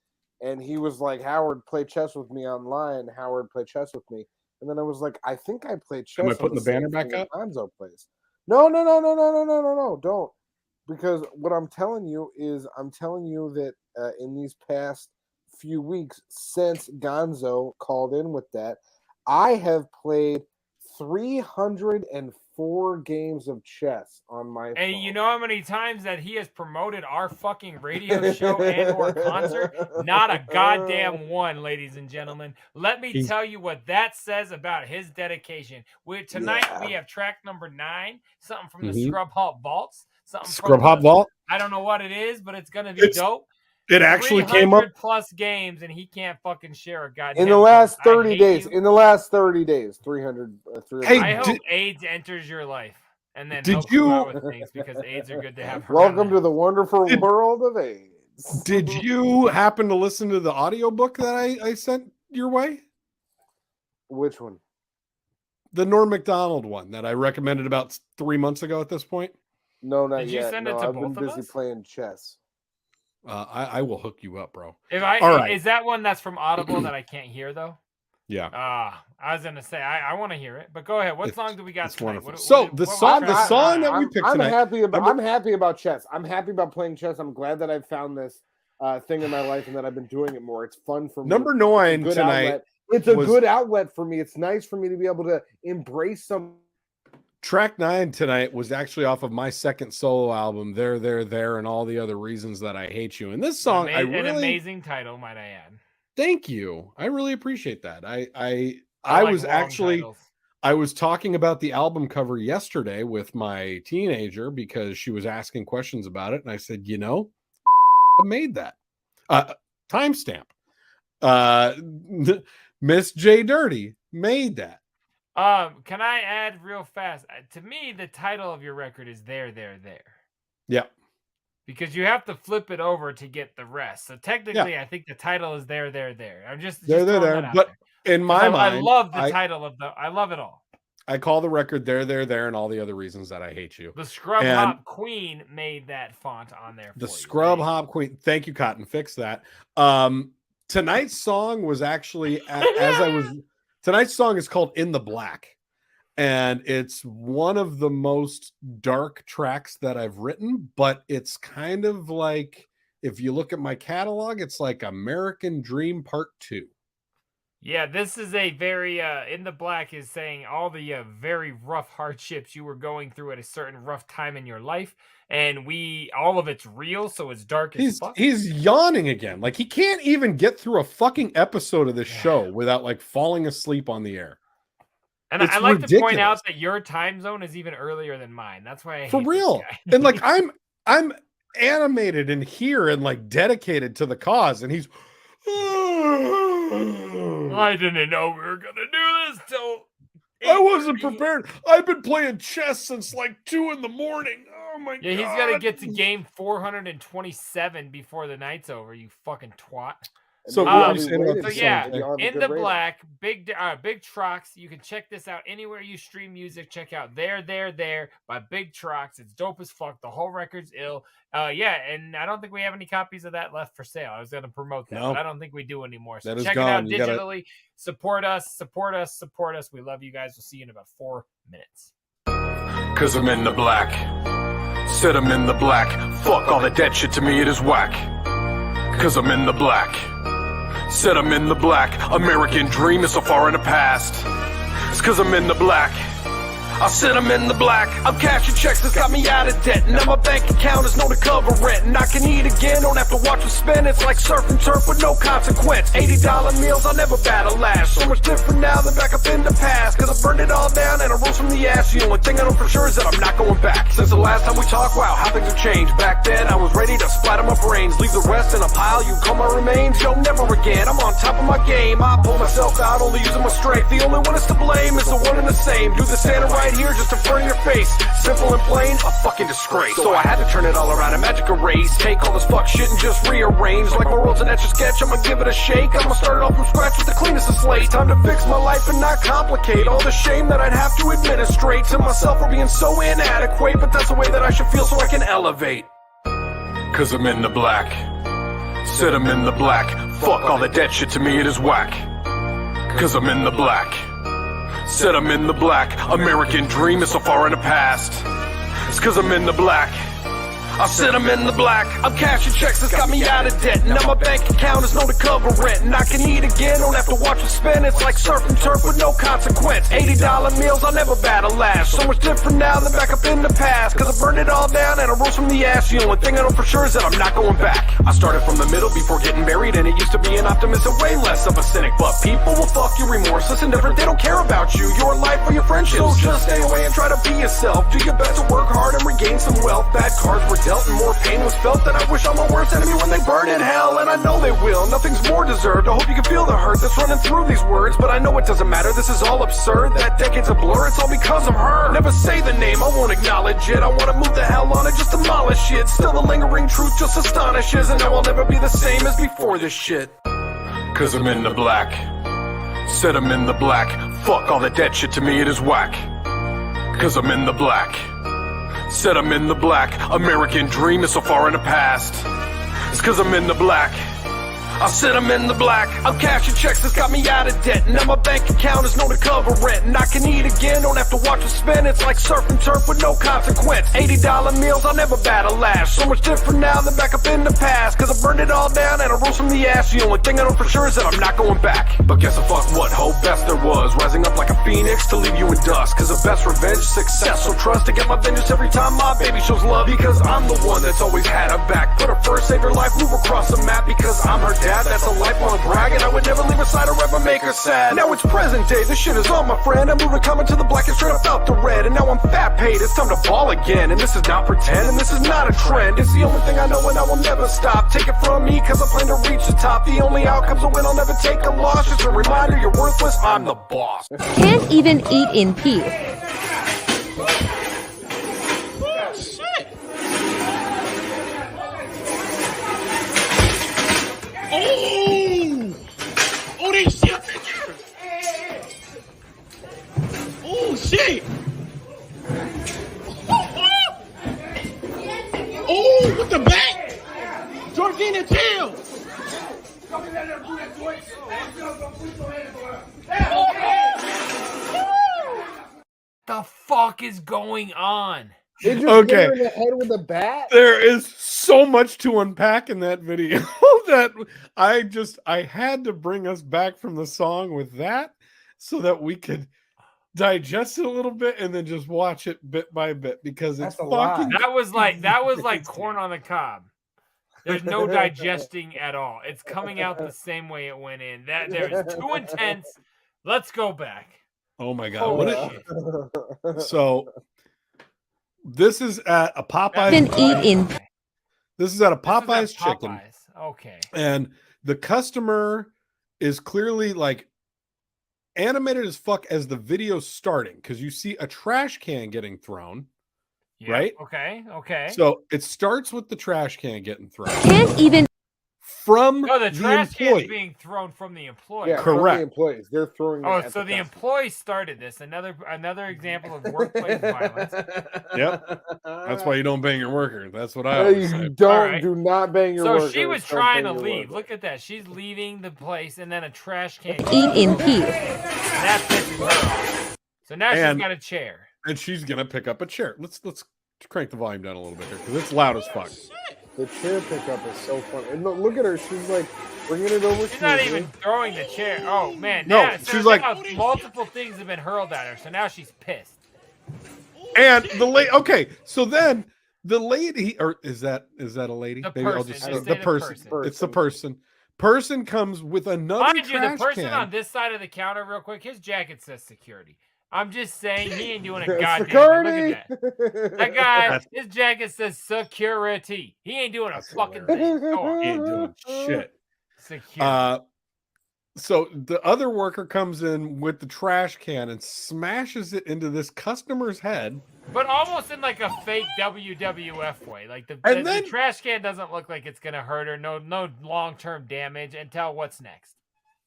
and he was like, "Howard, play chess with me online. Howard, play chess with me." And then I was like, "I think I played chess." Am I putting the banner back up? Gonzo plays. No, don't. Because what I'm telling you is, that in these past few weeks since Gonzo called in with that, I have played 304 games of chess on my phone. And you know how many times that he has promoted our fucking radio show and or concert? Not a goddamn one, ladies and gentlemen. Let me tell you what that says about his dedication. Tonight we have track number 9, something from the Scrub Hop Vaults. Scrub Hop Vault? I don't know what it is, but it's going to be dope. It actually came up plus games, and he can't fucking share a goddamn. In the last 30 days, 300. Hey, I hope AIDS enters your life, and then did you out with things because AIDS are good to have. Welcome to the wonderful world of AIDS. Did you happen to listen to the audiobook that I sent your way? Which one? The Norm Macdonald one that I recommended about 3 months ago. At this point, no, not Did yet. You send it to I've both been of busy us? playing chess. I will hook you up, bro. All right. Is that one that's from Audible that I can't hear though? Yeah. I was gonna say I want to hear it, but go ahead. What song do we got tonight? The song that we picked tonight. I'm happy about chess. I'm happy about playing chess. I'm glad that I've found this thing in my life and that I've been doing it more. It's fun for me. Number 9 tonight. Outlet. It's a good outlet for me. It's nice for me to be able to embrace some. Track 9 tonight was actually off of my second solo album, There, and All the Other Reasons That I Hate You. And this song, an amazing title, might I add. Thank you. I really appreciate that. I was talking about the album cover yesterday with my teenager because she was asking questions about it, and I said, I made that. Timestamp. Miss JDirty made that. Can I add real fast? To me, the title of your record is There. Yeah. Because you have to flip it over to get the rest. So technically, I think the title is There. I'm just there. But in my mind, I love the title of I love it all. I call the record There, and All the Other Reasons That I Hate You. The Scrub Hop Queen made that font on there. The Scrub Hop Queen. Thank you, Cotton. Fix that. Tonight's song was actually tonight's song is called In the Black, and it's one of the most dark tracks that I've written, but it's kind of like, if you look at my catalog, it's like American Dream Part 2. Yeah, this is a very, In the Black is saying all the very rough hardships you were going through at a certain rough time in your life, and all of it's real, so it's dark as fuck. He's yawning again. Like, he can't even get through a fucking episode of this show without, like, falling asleep on the air. And I like to point out that your time zone is even earlier than mine. That's why I hate for real. And, like, I'm animated and here and, like, dedicated to the cause, and he's... I didn't know we were going to do this till... I wasn't prepared. I've been playing chess since like 2 a.m. Oh my god. Yeah, he's got to get to game 427 before the night's over, you fucking twat. So, In the Black, big Trox. You can check this out anywhere you stream music. Check out There by Big Trox. It's dope as fuck. The whole record's ill. And I don't think we have any copies of that left for sale. I was going to promote that, but I don't think we do anymore. So check it out digitally. Support us. We love you guys. We'll see you in about 4 minutes. 'Cause I'm in the black. Said I'm in the black. Fuck all the dead shit, to me it is whack. 'Cause I'm in the black. Said I'm in the black. American dream is so far in the past. It's 'cause I'm in the black. I said I'm in the black. I'm cashing checks that's got me out of debt. Now my bank account is known to cover rent. And I can eat again, don't have to watch them spend. It's like surf and turf with no consequence. $80 meals, I'll never battle last. So much different now than back up in the past. Cause I burned it all down and I rose from the ash. The only thing I know for sure is that I'm not going back. Since the last time we talked, wow, how things have changed. Back then, I was ready to splatter my brains. Leave the rest in a pile, you call my remains. Yo, never again, I'm on top of my game. I pull myself out, only using my strength. The only one is to blame is the one and the same. Do the standing right here just to burn your face. Simple and plain, a fucking disgrace. So I had to turn it all around and magic erase. Take all this fuck shit and just rearrange. Like my world's an etch a sketch, I'ma give it a shake. I'ma start it off from scratch with the cleanest of slates. Time to fix my life and not complicate all the shame that I'd have to administrate to myself for being so inadequate. But that's the way that I should feel so I can elevate. Cause I'm in the black. Said I'm in the black. Fuck all that dead shit, to me it is whack. Cause I'm in the black. Said I'm in the black. American dream is so far in the past. It's cause I'm in the black. I said I'm in the black. I'm cashing checks that's got me out of debt. Now my bank account is known to cover rent. And I can eat again, don't have to watch it spend. It's like surf and turf with no consequence. $80 meals, I'll never battle last. So much different now than back up in the past. Cause I burned it all down and I rose from the ash. The only thing I know for sure is that I'm not going back. I started from the middle before getting buried. And it used to be an optimist and way less of a cynic. But people will fuck you remorseless and different. They don't care about you, your life or your friendships. So just stay away and try to be yourself. Do your best to work hard and regain some wealth. Bad cards were dealt and more pain was felt. That I wish I'm my worst enemy when they burn in hell. And I know they will, nothing's more deserved. I hope you can feel the hurt that's running through these words. But I know it doesn't matter, this is all absurd. That decade's a blur, it's all because of her. Never say the name, I won't acknowledge it. I wanna move the hell on it, just demolish it. Still the lingering truth just astonishes. And now I'll never be the same as before this shit. Cause I'm in the black. Said I'm in the black. Fuck all that dead shit, to me it is whack. Cause I'm in the black. Said I'm in the black. American dream is so far in the past. It's cause I'm in the black. I said I'm in the black. I'm cashing checks that's got me out of debt. Now my bank account is known to cover rent. And I can eat again, don't have to watch it spend. It's like surf and turf with no consequence. $80 meals, I'll never battle last. So much different now than back up in the past. Cause I burned it all down and I rose from the ash. The only thing I know for sure is that I'm not going back. But guess the fuck what hope best there was. Rising up like a phoenix to leave you in dust. Cause the best revenge, success, so trust to get my vengeance every time my baby shows love. Because I'm the one that's always had her back. Put her first, save her life, move across the map. Because I'm her dad, that's a lifelong brag. And I would never leave her side or ever make her sad. Now it's present day, this shit is on my friend. I moved a comment to the black and straight up out the red. And now I'm fat paid, it's time to ball again. And this is not pretend, and this is not a trend. It's the only thing I know and I will never stop. Take it from me, cause I plan to reach the top. The only outcome's a win, I'll never take a loss. Just a reminder, you're worthless, I'm the boss. Can't even eat in peace. Oh, they see a picture. Oh, shit. Oh, with the back. Georgina tail. The fuck is going on? They just hit her in the head with a bat. There is so much to unpack in that video that I had to bring us back from the song with that so that we could digest it a little bit and then just watch it bit by bit, because it's fucking. That was like corn on the cob. There's no digesting at all. It's coming out the same way it went in. That there's too intense. Let's go back. Oh my god! So this is at a Popeyes. This is at a Popeyes chicken. Okay. And the customer is clearly like animated as fuck as the video's starting, because you see a trash can getting thrown. Yeah, right? Okay. So it starts with the trash can getting thrown. Can't even from the trash employee. can being thrown from the employee. Yeah, correct. From the employees, they're throwing. Oh, so the employee started this. Another example of workplace violence. Yep. That's why you don't bang your worker. That's what I always say. Do not bang your worker. So she was trying to leave. Look at that. She's leaving the place, and then a trash can. Eat in peace. That pisses her off. So now she's got a chair. And she's gonna pick up a chair. Let's crank the volume down a little bit here, because it's loud as fuck. The chair pickup is so fun. And look at her. She's like bringing it over. She's not even throwing the chair. Oh, man. No, now, she's like... multiple things have been hurled at her, so now she's pissed. And the lady. Okay, so then the lady, or is that a lady? The Maybe I'll person, just just say say the person. person. It's the person. Person comes with another Mind you, the trash person can. on this side of the counter, real quick, his jacket says security. I'm just saying he ain't doing a goddamn Security. thing. Look at that. That guy, his jacket says security. He ain't doing a fucking thing. Go on. He ain't doing shit. Security. So the other worker comes in with the trash can and smashes it into this customer's head. But almost in like a fake WWF way. Like the trash can doesn't look like it's gonna hurt her. No long-term damage. And tell what's next.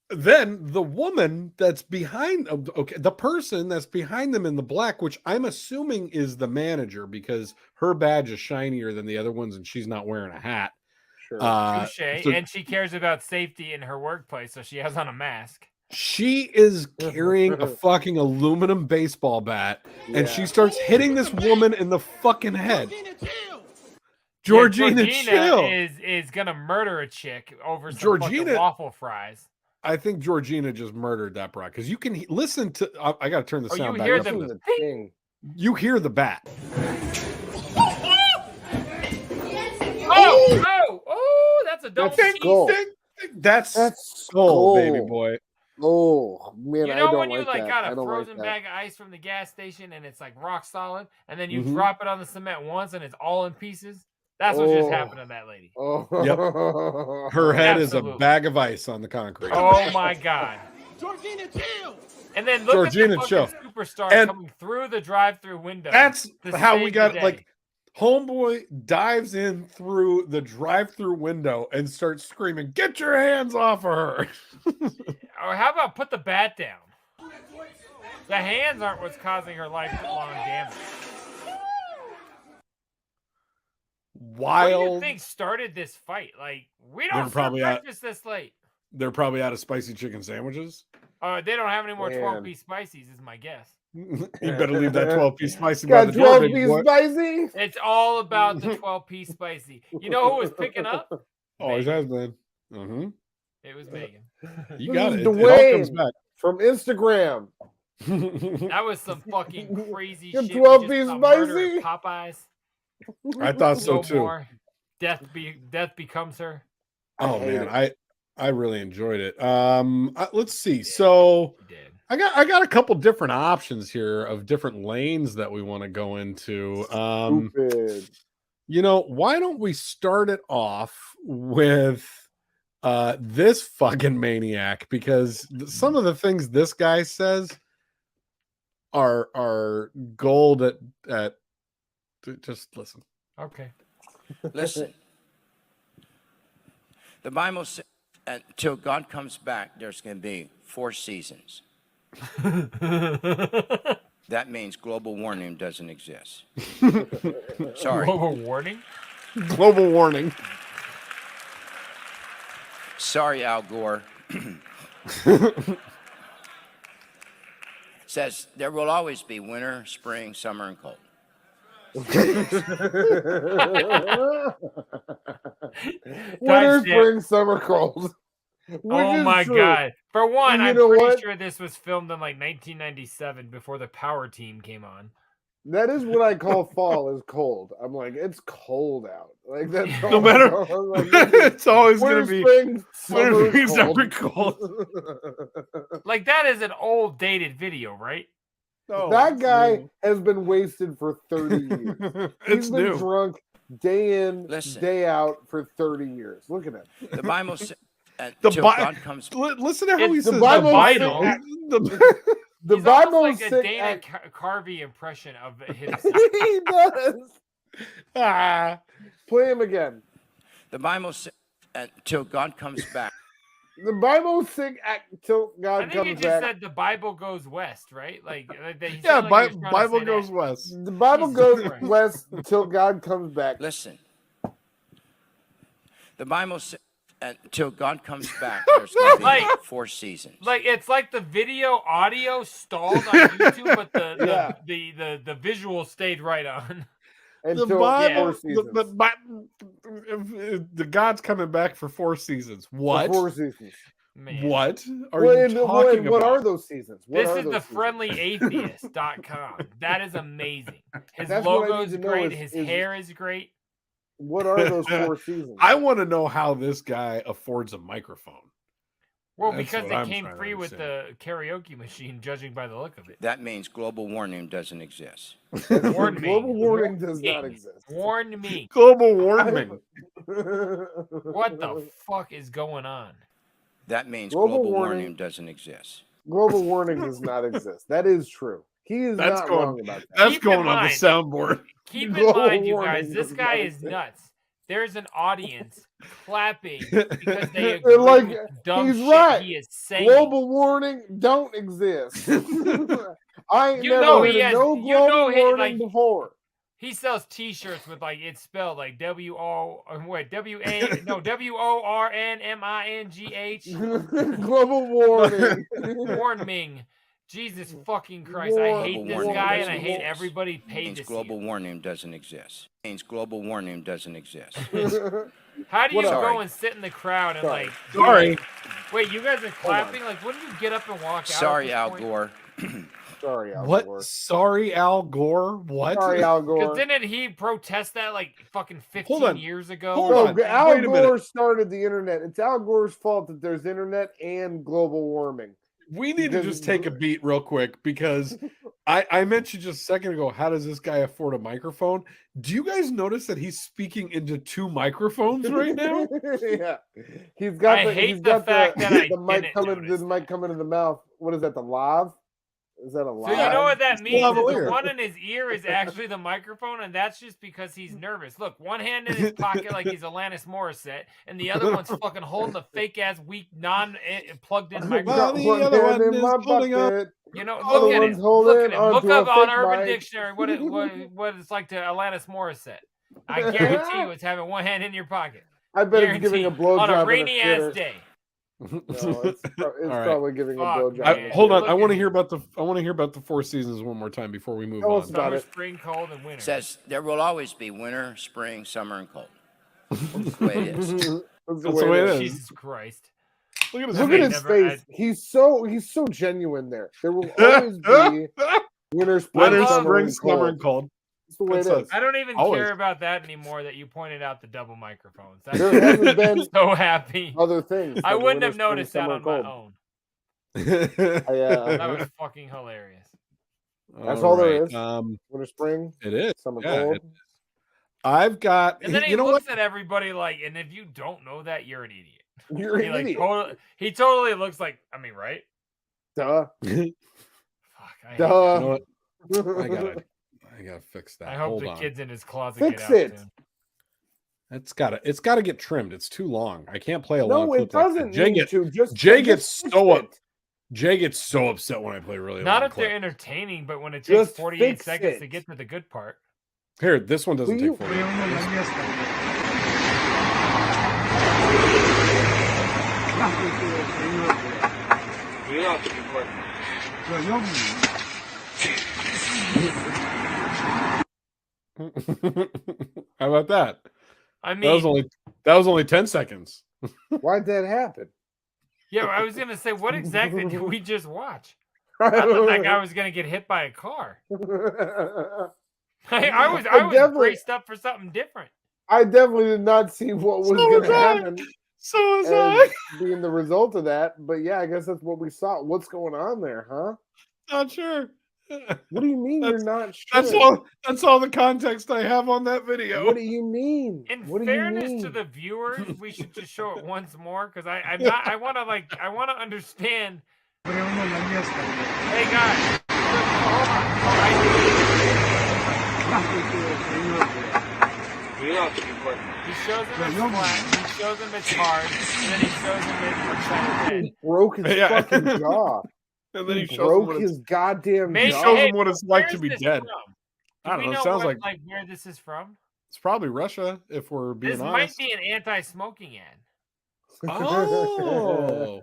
Then the woman that's behind, the person that's behind them in the black, which I'm assuming is the manager because her badge is shinier than the other ones and she's not wearing a hat. Sure. Touché. And she cares about safety in her workplace, so she has on a mask. She is carrying a fucking aluminum baseball bat and she starts hitting this woman in the fucking head. Georgina chill. is gonna murder a chick over some fucking waffle fries. I think Georgina just murdered that broad because you can listen to. I got to turn the sound back. You hear up. the thing. You hear the bat. Oh! That's a double skull. That's skull, baby boy. Oh man, you I know don't when you like that. got I a don't frozen like bag of ice from the gas station and it's like rock solid, and then you drop it on the cement once and it's all in pieces. That's what just happened to that lady. Oh. Yep. Her head is a bag of ice on the concrete. Oh my god. Georgina, chill. And then look Georgina, at the chill. fucking superstar And coming through the drive-through window. That's to how save we the got day. like homeboy dives in through the drive-through window and starts screaming, "Get your hands off of her!" Or how about put the bat down? The hands aren't what's causing her lifelong damage. What do you think started this fight? Like, we don't serve breakfast this late. They're probably out of spicy chicken sandwiches. They don't have any more 12-piece spices, is my guess. You better leave that 12-piece spicy by Got the door. 12-piece spicy. It's all about the 12-piece spicy. You know who was picking up? Always has been. Mm-hmm. It was Megan. You got it. Dwayne It all comes back. from Instagram. That was some fucking crazy Your shit. 12-piece spicy. Popeyes. I thought so No too. more. Death becomes her. Oh man, I really enjoyed it. Let's see. So I got a couple different options here of different lanes that we want to go into. Stupid. You know, why don't we start it off with this fucking maniac, because some of the things this guy says are gold at just listen. Okay. Listen. The Bible says until God comes back, there's going to be 4 seasons. That means global warming doesn't exist. Sorry. Global warning? Global warning. Sorry, Al Gore. Says there will always be winter, spring, summer, and cold. Winter, spring, summer, cold. Oh my god! For one, I'm pretty sure this was filmed in like 1997 before the Power Team came on. That is what I call fall is cold. I'm like, it's cold out. Like that's no matter. Like, it's always gonna be spring, summer, cold. Like that is an old dated video, right? Oh, that guy has been wasted for 30 years. He's been drunk day in, day out for 30 years. Look at him. The Bible says God comes. Listen to how he says the Bible. The Bible like a Dana Carvey impression of his. He does. Play him again. The Bible says until God comes back. The Bible says until God comes back. I think it just said the Bible goes west, right? Like Bible goes west. The Bible goes west until God comes back. Listen. The Bible says until God comes back, there's going to be 4 seasons. Like it's like the video audio stalled on YouTube, but the visual stayed right on. Until the Bible, 4 seasons. the God's coming back for 4 seasons. What? For 4 seasons. Man. What are you talking about? What are those seasons? This is the friendlyatheist.com. That is amazing. His That's what I logo need is to know great. is- His is- hair is great. What are those 4 seasons? I want to know how this guy affords a microphone. Well, That's because what it I'm came trying to free with understand. the karaoke machine, judging by the look of it. That means global warming doesn't exist. Warn me. Global warming does not exist. Warn me. Global warming. What the fuck is going on? That means Global global warming- warming doesn't exist. Global warming does not exist. That is true. He is That's not going- wrong about that. That's Keep in going on the mind- soundboard. Keep in Global mind, you warming guys, this does guy not is exist. nuts. There's an audience clapping because they They're agree like, with the dumb he's shit right. he is saying. Global warming don't exist. I ain't You never know heard he of has- no you global know he, warming like- before. He sells T-shirts with like it's spelled like WORNMINGH. Global warming. Warning. Jesus fucking Christ! I hate this Global guy warming and I hate doesn't everybody exist. paid Means to see global him. warming doesn't exist. Means global warming doesn't exist. How do you What go Sorry. and sit in the crowd and Sorry. like? be Sorry. like- wait, you guys are clapping. Like, wouldn't you get up and walk out? Sorry, Al Gore. Sorry, Al What? Gore. Sorry, Al Gore. What? Sorry, Al Because Gore. didn't he protest that like fucking 15 on. years ago? Hold No, on. Al Wait a minute. Gore started the internet. It's Al Gore's fault that there's internet and global warming. We need to Because- just take a beat real quick because I mentioned just a second ago, how does this guy afford a microphone? Do you guys notice that he's speaking into 2 microphones right now? Yeah, he's got. I hate he's the got fact that I the mic didn't coming. notice The mic coming in the mouth. What is that? The lav? Is that a So lav? you know what that means? have a Is ear. the one in his ear is actually the microphone, and that's just because he's nervous. Look, one hand in his pocket like he's Alanis Morissette, and the other one's fucking holding the fake ass, weak, non-plugged in Got microphone. the one other hand one in is my holding up. bucket. You know, Other look at one's him. holding Look at him. Look onto a up on fake Urban mic. Dictionary what it's like to Alanis Morissette. I guarantee you, it's having one hand in your pocket. I bet it's giving a Guarantee. blowjob on a in rainy ass shitter. day. No, it's right. probably giving Fuck, a blowjob. man. in a Hold on. Look I at want to him. hear about the 4 seasons one more time before we move Tell on. us about Summer, it. spring, cold, and winter. It says there will always be winter, spring, summer, and cold. That's the way it is. That's That's the way it is. Jesus Christ. Look at his Look I at face. his never- face. He's so genuine there. There will always be winter, spring, Winter, love- spring, summer, and summer, cold. and cold. That's the way it That's is. I don't even Always. care about that anymore that you pointed out the double microphones. That's There hasn't been so happy. other things. I like wouldn't winter, have spring, noticed that summer, on and my cold. own. That That was fucking hilarious. That's all there right. is. Winter, spring, It is. summer, Yeah, cold. it is. I've got. And then he you know looks what? at everybody like, and if you don't know that, you're an idiot. You're He an like idiot. he totally looks like, I mean, right? Duh. Fuck, I hate You Duh. know what? I gotta fix that. that. I hope Hold the on. kids in his closet Fix get out it. soon. It's gotta get trimmed. It's too long. I can't play a long No, it clip like that. doesn't Jay need gets to. Just Jay just gets fix so it. Jay gets so upset when I play really Not long if they're clips. entertaining, but when it takes Just 48 fix seconds it. to get to the good part. Here, this one doesn't Will take 40. How about that? I mean, that was only 10 seconds. Why'd that happen? yeah, I was gonna say, what exactly did we just watch? I thought that guy was gonna get hit by a car. I was definitely- braced up for something different. I definitely did not see what was So going was to I. happen So was I. as being the result of that. But yeah, I guess that's what we saw. What's going on there, huh? Not sure. What do you mean you're not sure? That's all the context I have on that video. What do you mean? In What do you fairness mean? to the viewers, we should just show it once more because I want to understand. Hey guys, hold on. He shows him it's flat, he shows him it's hard, and then he shows him it's upside head. He broke his Yeah. fucking jaw. And then he He shows him broke what his it's, goddamn Maybe- jaw. shows Hey, him what it's like to where's be this dead. from? I don't Do know. we It sounds what, like where this is from? it's probably Russia, if we're being This honest. might be an anti-smoking ad. Oh,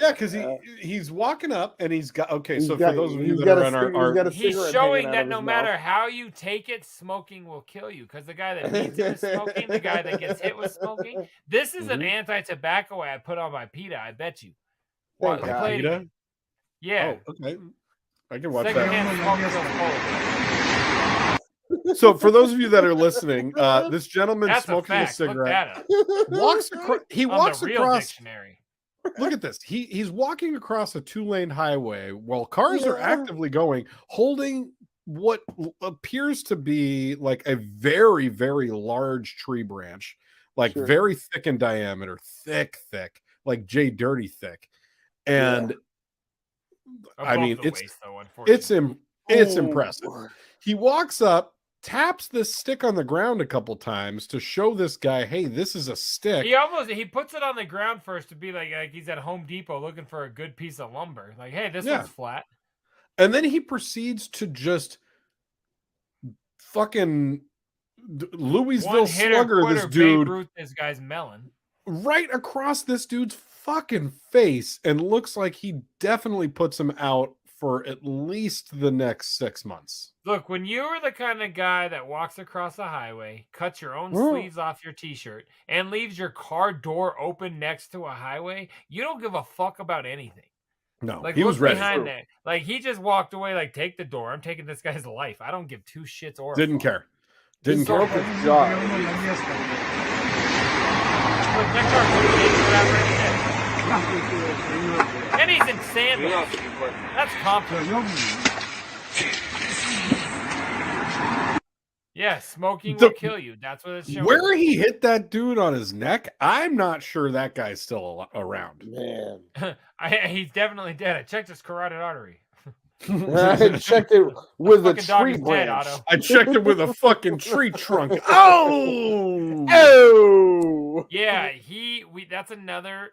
yeah, because he's walking up and he's got for those of you that got are on our he's showing that no matter how you take it, smoking will kill you. Because the guy that needs it is smoking, the guy that gets hit with smoking. This is an anti-tobacco ad put on by PETA. I bet you. PETA? Yeah. Oh, okay. I can watch Secondhand that. So, for those of you that are listening, this gentleman smoking a cigarette walks across. He walks across. Dictionary. Look at this. He's walking across a 2-lane highway while cars are actively going, holding what appears to be like a very, very large tree branch, like very thick in diameter, thick, like JDirty thick, and I mean it's impressive. He walks up, taps this stick on the ground a couple times to show this guy, hey, this is a stick. He puts it on the ground first to be like he's at Home Depot looking for a good piece of lumber. Like, hey, this one's flat. And then he proceeds to just fucking Louisville Slugger this dude. This guy's melon right across this dude's fucking face, and looks like he definitely puts him out for at least the next 6 months. Look, when you're the kind of guy that walks across a highway, cuts your own sleeves off your t-shirt, and leaves your car door open next to a highway, you don't give a fuck about anything. No, like, he was ready. Behind that. Like, he just walked away like, take the door. I'm taking this guy's life. I don't give two shits or Didn't care. Didn't care. Look, that car's and he's in sandals. That's confident. Yeah, smoking will kill you. That's what it's showing. Where he hit that dude on his neck, I'm not sure that guy's still around. Man, he's definitely dead. I checked his carotid artery. I checked it with a tree branch. I checked it with a fucking tree trunk. Oh, yeah. That's another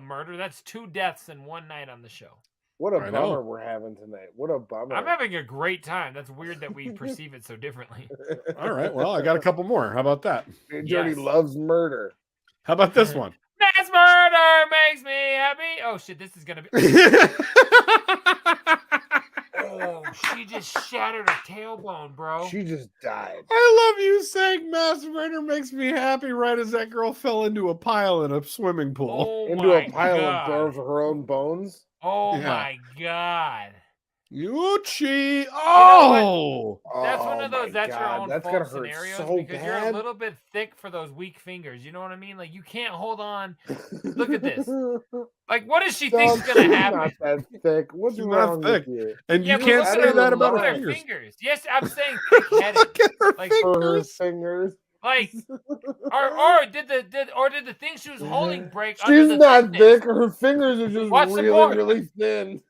murder. That's 2 deaths in one night on the show. What a bummer we're having tonight. What a bummer. I'm having a great time. That's weird that we perceive it so differently. All right. Well, I got a couple more. How about that? Dirty loves murder. How about this one? Mass murder makes me happy. Oh shit, this is gonna be. Oh, she just shattered her tailbone, bro. She just died. I love you saying mass murder makes me happy right as that girl fell into a pile in a swimming pool. Oh, into a pile of her own bones. Oh my god. Yuchi. Oh, that's one of those. That's your own that's fault gonna hurt scenarios so because bad. you're a little bit thick for those weak fingers. You know what I mean? Like you can't hold on. Look at this. Like what does she think's gonna happen? Not that thick. What's She's wrong not thick, with you? and you can't say that about her fingers. Yes, I'm saying thick-headed. Look at her like fingers. Her fingers. Like, or did the thing she was holding break? She's not thick. Her fingers are just really thin.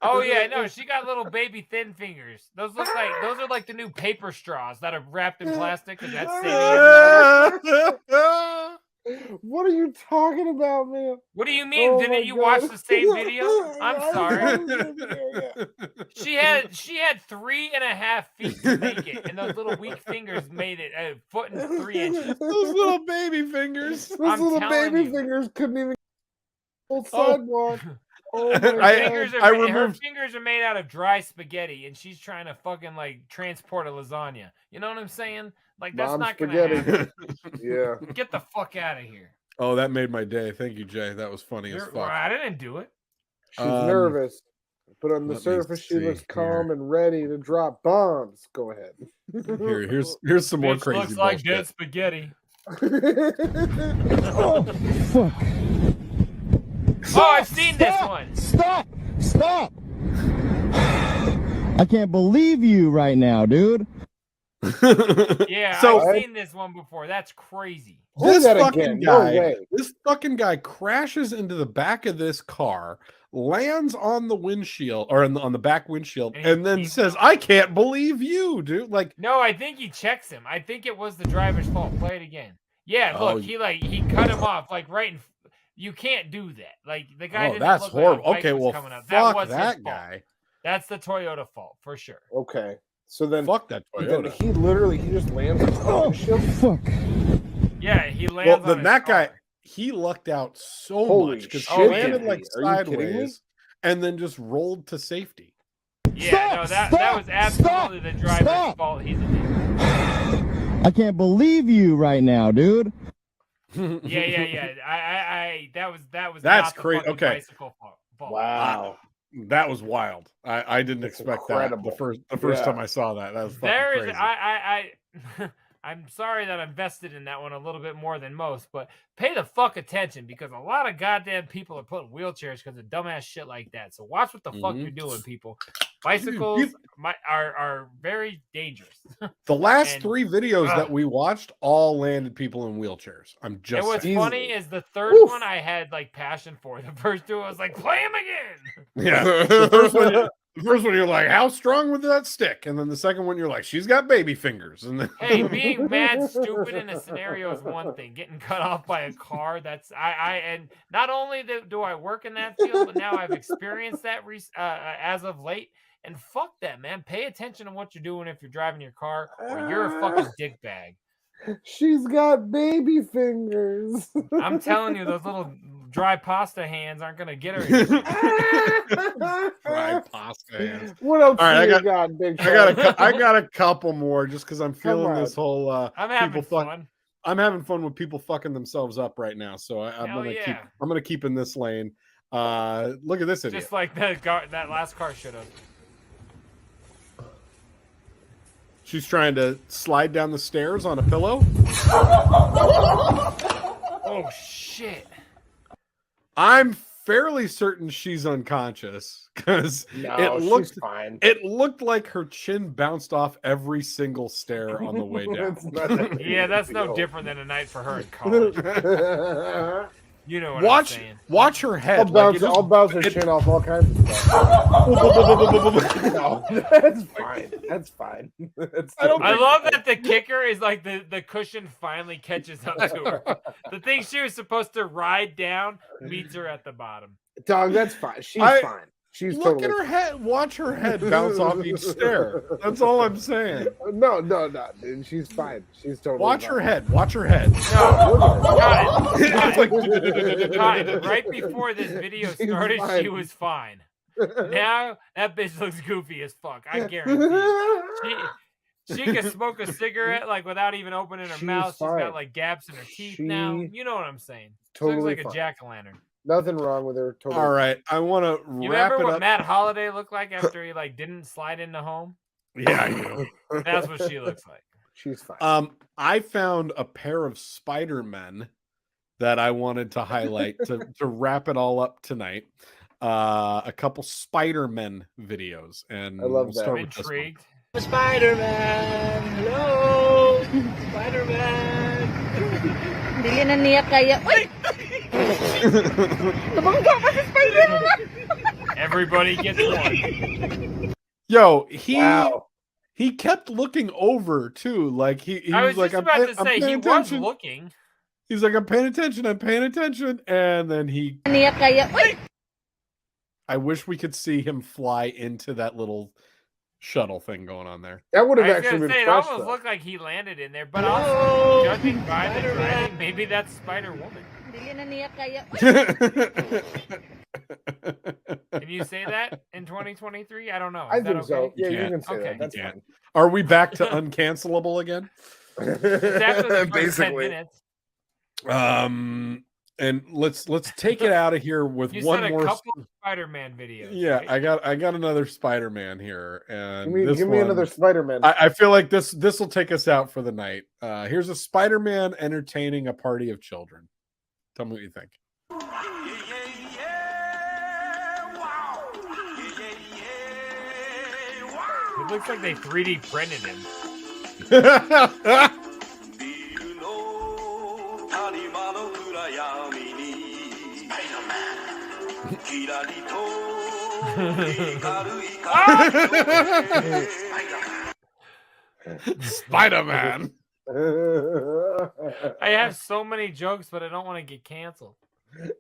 Oh yeah, no, she got little baby thin fingers. Those are like the new paper straws that are wrapped in plastic. Cause that's What are you talking about, man? What do you mean? Didn't you watch the same video? I'm sorry. She had 3.5 feet to make it, and those little weak fingers made it a foot and 3 inches. Those little baby fingers. Those little baby fingers couldn't even hold sidewalk. Oh my God. Her fingers are made out of dry spaghetti, and she's trying to fucking like transport a lasagna. You know what I'm saying? Like that's Mom's not spaghetti. gonna happen. Yeah. Get the fuck out of here. Oh, that made my day. Thank you, Jay. That was funny as fuck. I didn't do it. She's nervous, but on the surface she looks calm and ready to drop bombs. Go ahead. Here's some more crazy. Looks like dead spaghetti. Oh fuck! Oh, I've seen this one. Stop! I can't believe you right now, dude. Yeah, So- I've seen this one before. That's crazy. This that fucking again. No guy, way. this fucking guy crashes into the back of this car, lands on the windshield or on the back windshield, and then says, "I can't believe you, dude!" Like, No, I think he checks him. I think it was the driver's fault. Play it again. Yeah, Oh, look, he cut him off like right in. You can't do that. Like the guy. oh, didn't that's look like a horrible. bike Okay, was well, coming up. fuck was his that fault. guy. That's the Toyota fault for sure. Okay. So then Fuck that then Toyota. he just lands on the windshield. Fuck. Yeah, he lands. Well, on then his that car. guy, he lucked out so Holy much because shit, she landed Andy. like Are you kidding me? sideways and then just rolled to safety. Yeah, no, that was absolutely the driver's fault. He's an idiot. I can't believe you right now, dude. Yeah. That was That's not the crazy. fucking Okay. bicycle fault. Wow. That was wild. I didn't expect incredible. that the first time I saw that. That was fucking There is crazy. I'm sorry that I'm vested in that one a little bit more than most, but pay the fuck attention because a lot of goddamn people are putting wheelchairs because of dumbass shit like that. So watch what the fuck you're doing, people. Bicycles are very dangerous. The last And- 3 videos that we watched all landed people in wheelchairs. I'm just And what's saying. funny is the third one I had like passion for. The first 2 I was like, play him again. Yeah. The first one you're like, how strong with that stick? And then the second one you're like, she's got baby fingers. And then Hey, being mad stupid in a scenario is one thing. Getting cut off by a car, that's and not only do I work in that field, but now I've experienced that as of late. And fuck that, man. Pay attention to what you're doing if you're driving your car, or you're a fucking dickbag. She's got baby fingers. I'm telling you, those little dry pasta hands aren't gonna get her. Dry pasta hands. What else All right, do you got, Big I got a couple more just because I'm feeling this whole I'm having fun. I'm having fun with people fucking themselves up right now. So I'm gonna keep in this lane. Look at this idiot. Just like that last car should have. She's trying to slide down the stairs on a pillow. Oh shit. I'm fairly certain she's unconscious because she's fine. It looked like her chin bounced off every single stair on the way down. Yeah, that's no different than a night for her in college. You know what I'm saying. Watch her head. I'll bounce her chin off all kinds of stuff. No, that's fine. That's fine. I love that the kicker is like the cushion finally catches up to her. The thing she was supposed to ride down meets her at the bottom. Dog, that's fine. She's fine. She's Look totally at her head. Watch her head bounce off each stair. That's all I'm saying. No, dude. She's fine. She's totally Watch fine. her head. Watch her head. No, got it. Right before this video started, she was fine. Now that bitch looks goofy as fuck. I guarantee. She can smoke a cigarette like without even opening her mouth. She's got like gaps in her teeth now. You know what I'm saying? Totally looks like fine. a jack-o'-lantern. Nothing wrong with her. Totally. All right, I want to You wrap remember it what up. Matt Holliday looked like after he like didn't slide into home? Yeah, I know. That's what she looks like. She's fine. I found a pair of Spider-Men that I wanted to highlight to wrap it all up tonight. A couple Spider-Men videos, and I love that. I'm intrigued. Spider-Man! Hello! Spider-Man! Dili na niya kaya. Uy! Tumangga pa si Spider-Man! Everybody gets one. Yo, he kept looking over too. Like he I was was like, just about to say he was looking. He's like, I'm paying attention, and then he. Niya kaya. Uy! I wish we could see him fly into that little shuttle thing going on there. That would have I was actually gonna been say, it fresh, almost though. looked like he landed in there, but also judging by the driving, maybe that's Spider-Woman. Dili na niya kaya. Can you say that in 2023? I don't know. Is I that think so. okay? Yeah, you can say Okay. that. That's Yeah. fine. Are we back to uncancelable again? It's after the first 10 Basically. minutes. And let's take it out of here with You one said a more. couple of Spider-Man videos. Yeah, right? I got another Spider-Man here, and Give me another Spider-Man. I feel like this will take us out for the night. Here's a Spider-Man entertaining a party of children. Tell me what you think. It looks like they 3D printed him. Spider-Man. I have so many jokes, but I don't want to get canceled.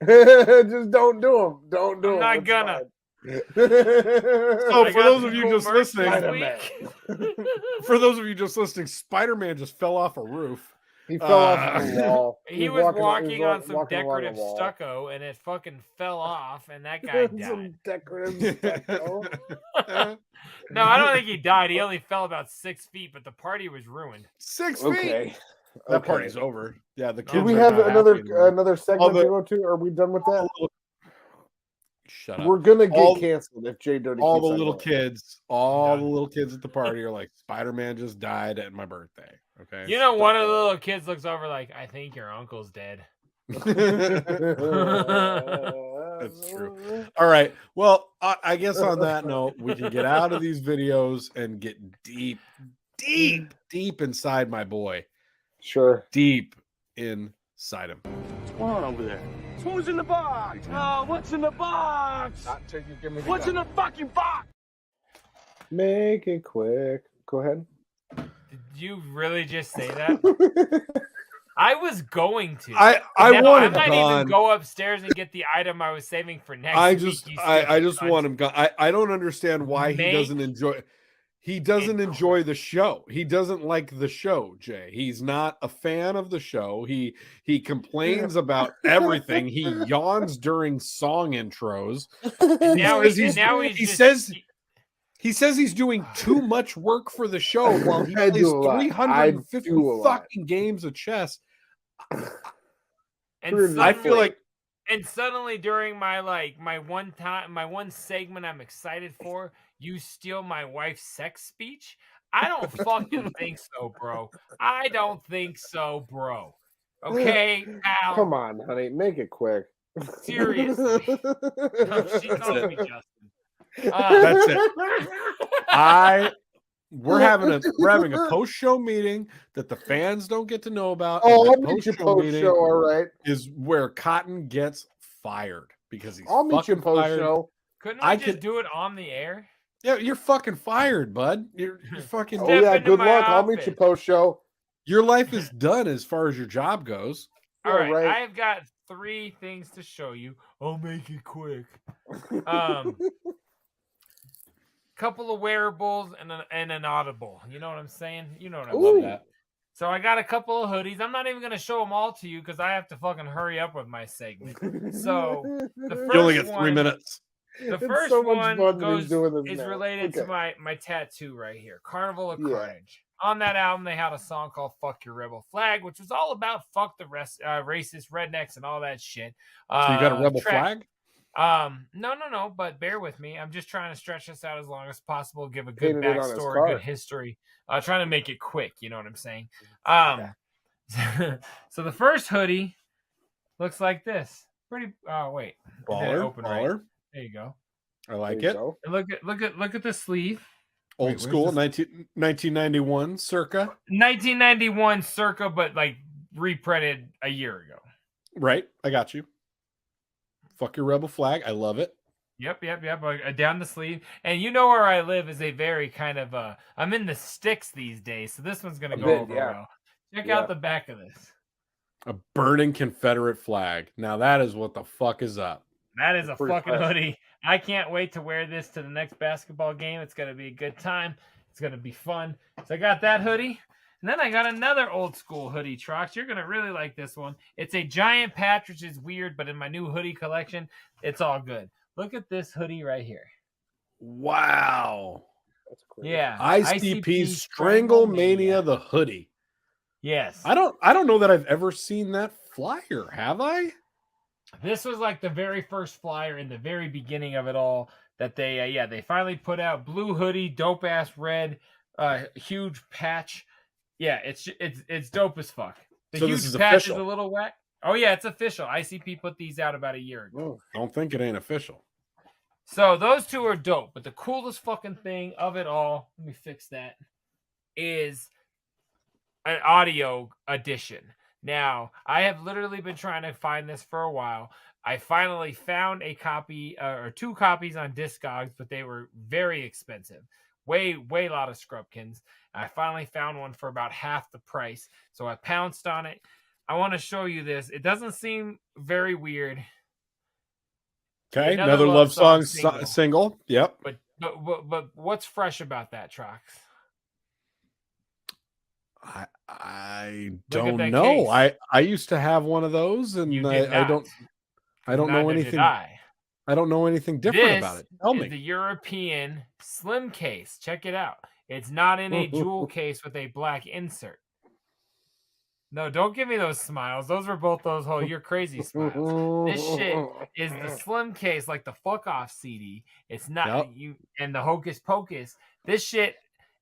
Just don't do them. Don't do them. I'm not gonna. So I for got those some of you cool just merch listening, this week. for those of you just listening, Spider-Man just fell off a roof, He fell off the wall. He was walking on some decorative stucco, and it fucking fell off, and that guy died. Some decorative stucco. No, I don't think he died. He only fell about 6 feet, but the party was ruined. 6 feet. Okay. That party's over. Yeah, the kids. Do we are have not another happy anymore. another segment to go to? Are we done with that? Shut up. We're gonna get canceled if JDirty. All the little kids, all the little kids at the party are like, Spider-Man just died at my birthday. Okay. You know, one of the little kids looks over like, I think your uncle's dead. That's true. All right. Well, I guess on that note, we can get out of these videos and get deep inside my boy. Sure. Deep inside him. What's going on over there? Who's in the box? Oh, what's in the box? Not till you give me the What's in the fucking box? Make it quick. Go ahead. Did you really just say that? I was going to. I might want him gone. even go upstairs and get the item I was saving for next I week. just want him gone. I don't understand why he doesn't enjoy. He doesn't enjoy the show. He doesn't like the show, Jay. He's not a fan of the show. He complains about everything. He yawns during song intros. He says he's doing too much work for the show while he plays 350 fucking games of chess. And I feel like, and suddenly during my one segment I'm excited for, you steal my wife's sex speech? I don't fucking think so, bro. I don't think so, bro. Okay, pal. Come on, honey, make it quick. Seriously. No, she calls me Justin. That's it. We're having a post-show meeting that the fans don't get to know about. Oh, I'll meet you post-show, all right. Is where Cotton gets fired because he's I'll meet you post-show. Couldn't I just do it on the air? Yeah, you're fucking fired, bud. You're fucking. Oh yeah, good luck. I'll meet you post-show. Your life is done as far as your job goes. All right, I've got 3 things to show you. I'll make it quick. Couple of wearables and an audible. You know what I'm saying? You know what I love that. So I got a couple of hoodies. I'm not even going to show them all to you because I have to fucking hurry up with my segment. So the first you only get 3 minutes. The first one is related to my tattoo right here, Carnival of Carnage. On that album, they had a song called "Fuck Your Rebel Flag," which was all about fuck the racist rednecks and all that shit. So you got a rebel flag? No, but bear with me. I'm just trying to stretch this out as long as possible, give a good backstory, good history. Trying to make it quick, you know what I'm saying? So the first hoodie looks like this. Pretty wait. Baller. Right. There you go. I like it. And look at the sleeve. Old school, 1991 circa. 1991 circa, but like reprinted a year ago. Right. I got you. Fuck your rebel flag. I love it. Yep. Down the sleeve. And you know where I live is a very kind of I'm in the sticks these days, so this one's gonna go over well. Check out the back of this. A burning Confederate flag. Now that is what the fuck is up. That is a fucking hoodie. I can't wait to wear this to the next basketball game. It's gonna be a good time. It's gonna be fun. So I got that hoodie. And then I got another old school hoodie, Trox. You're going to really like this one. It's a giant patch, which is weird, but in my new hoodie collection, it's all good. Look at this hoodie right here. Wow. That's crazy. Yeah. ICP Stranglemania, the hoodie. Yes. I don't know that I've ever seen that flyer, have I? This was like the very first flyer in the very beginning of it all that they finally put out. Blue hoodie, dope ass red, huge patch. Yeah, it's dope as fuck. The so huge this is patch official. is a little whack. Oh yeah, it's official. ICP put these out about a year ago. Don't think it ain't official. So those two are dope, but the coolest fucking thing of it all, let me fix that, is an audio edition. Now, I have literally been trying to find this for a while. I finally found a copy or 2 copies on Discogs, but they were very expensive. Way a lot of scrubkins. I finally found one for about half the price. So I pounced on it. I want to show you this. It doesn't seem very weird. Okay, another love song single. Yep. But what's fresh about that, Trox? I I Look at don't that know. case. I used to have one of those, and You did I not. don't know Neither did anything. I. I don't know anything different about it. Tell This me. is the European slim case. Check it out. It's not in a jewel case with a black insert. No, don't give me those smiles. Those were both those whole "you're crazy" smiles. This shit is the slim case, like the fuck off CD. It's not you and the Hocus Pocus. This shit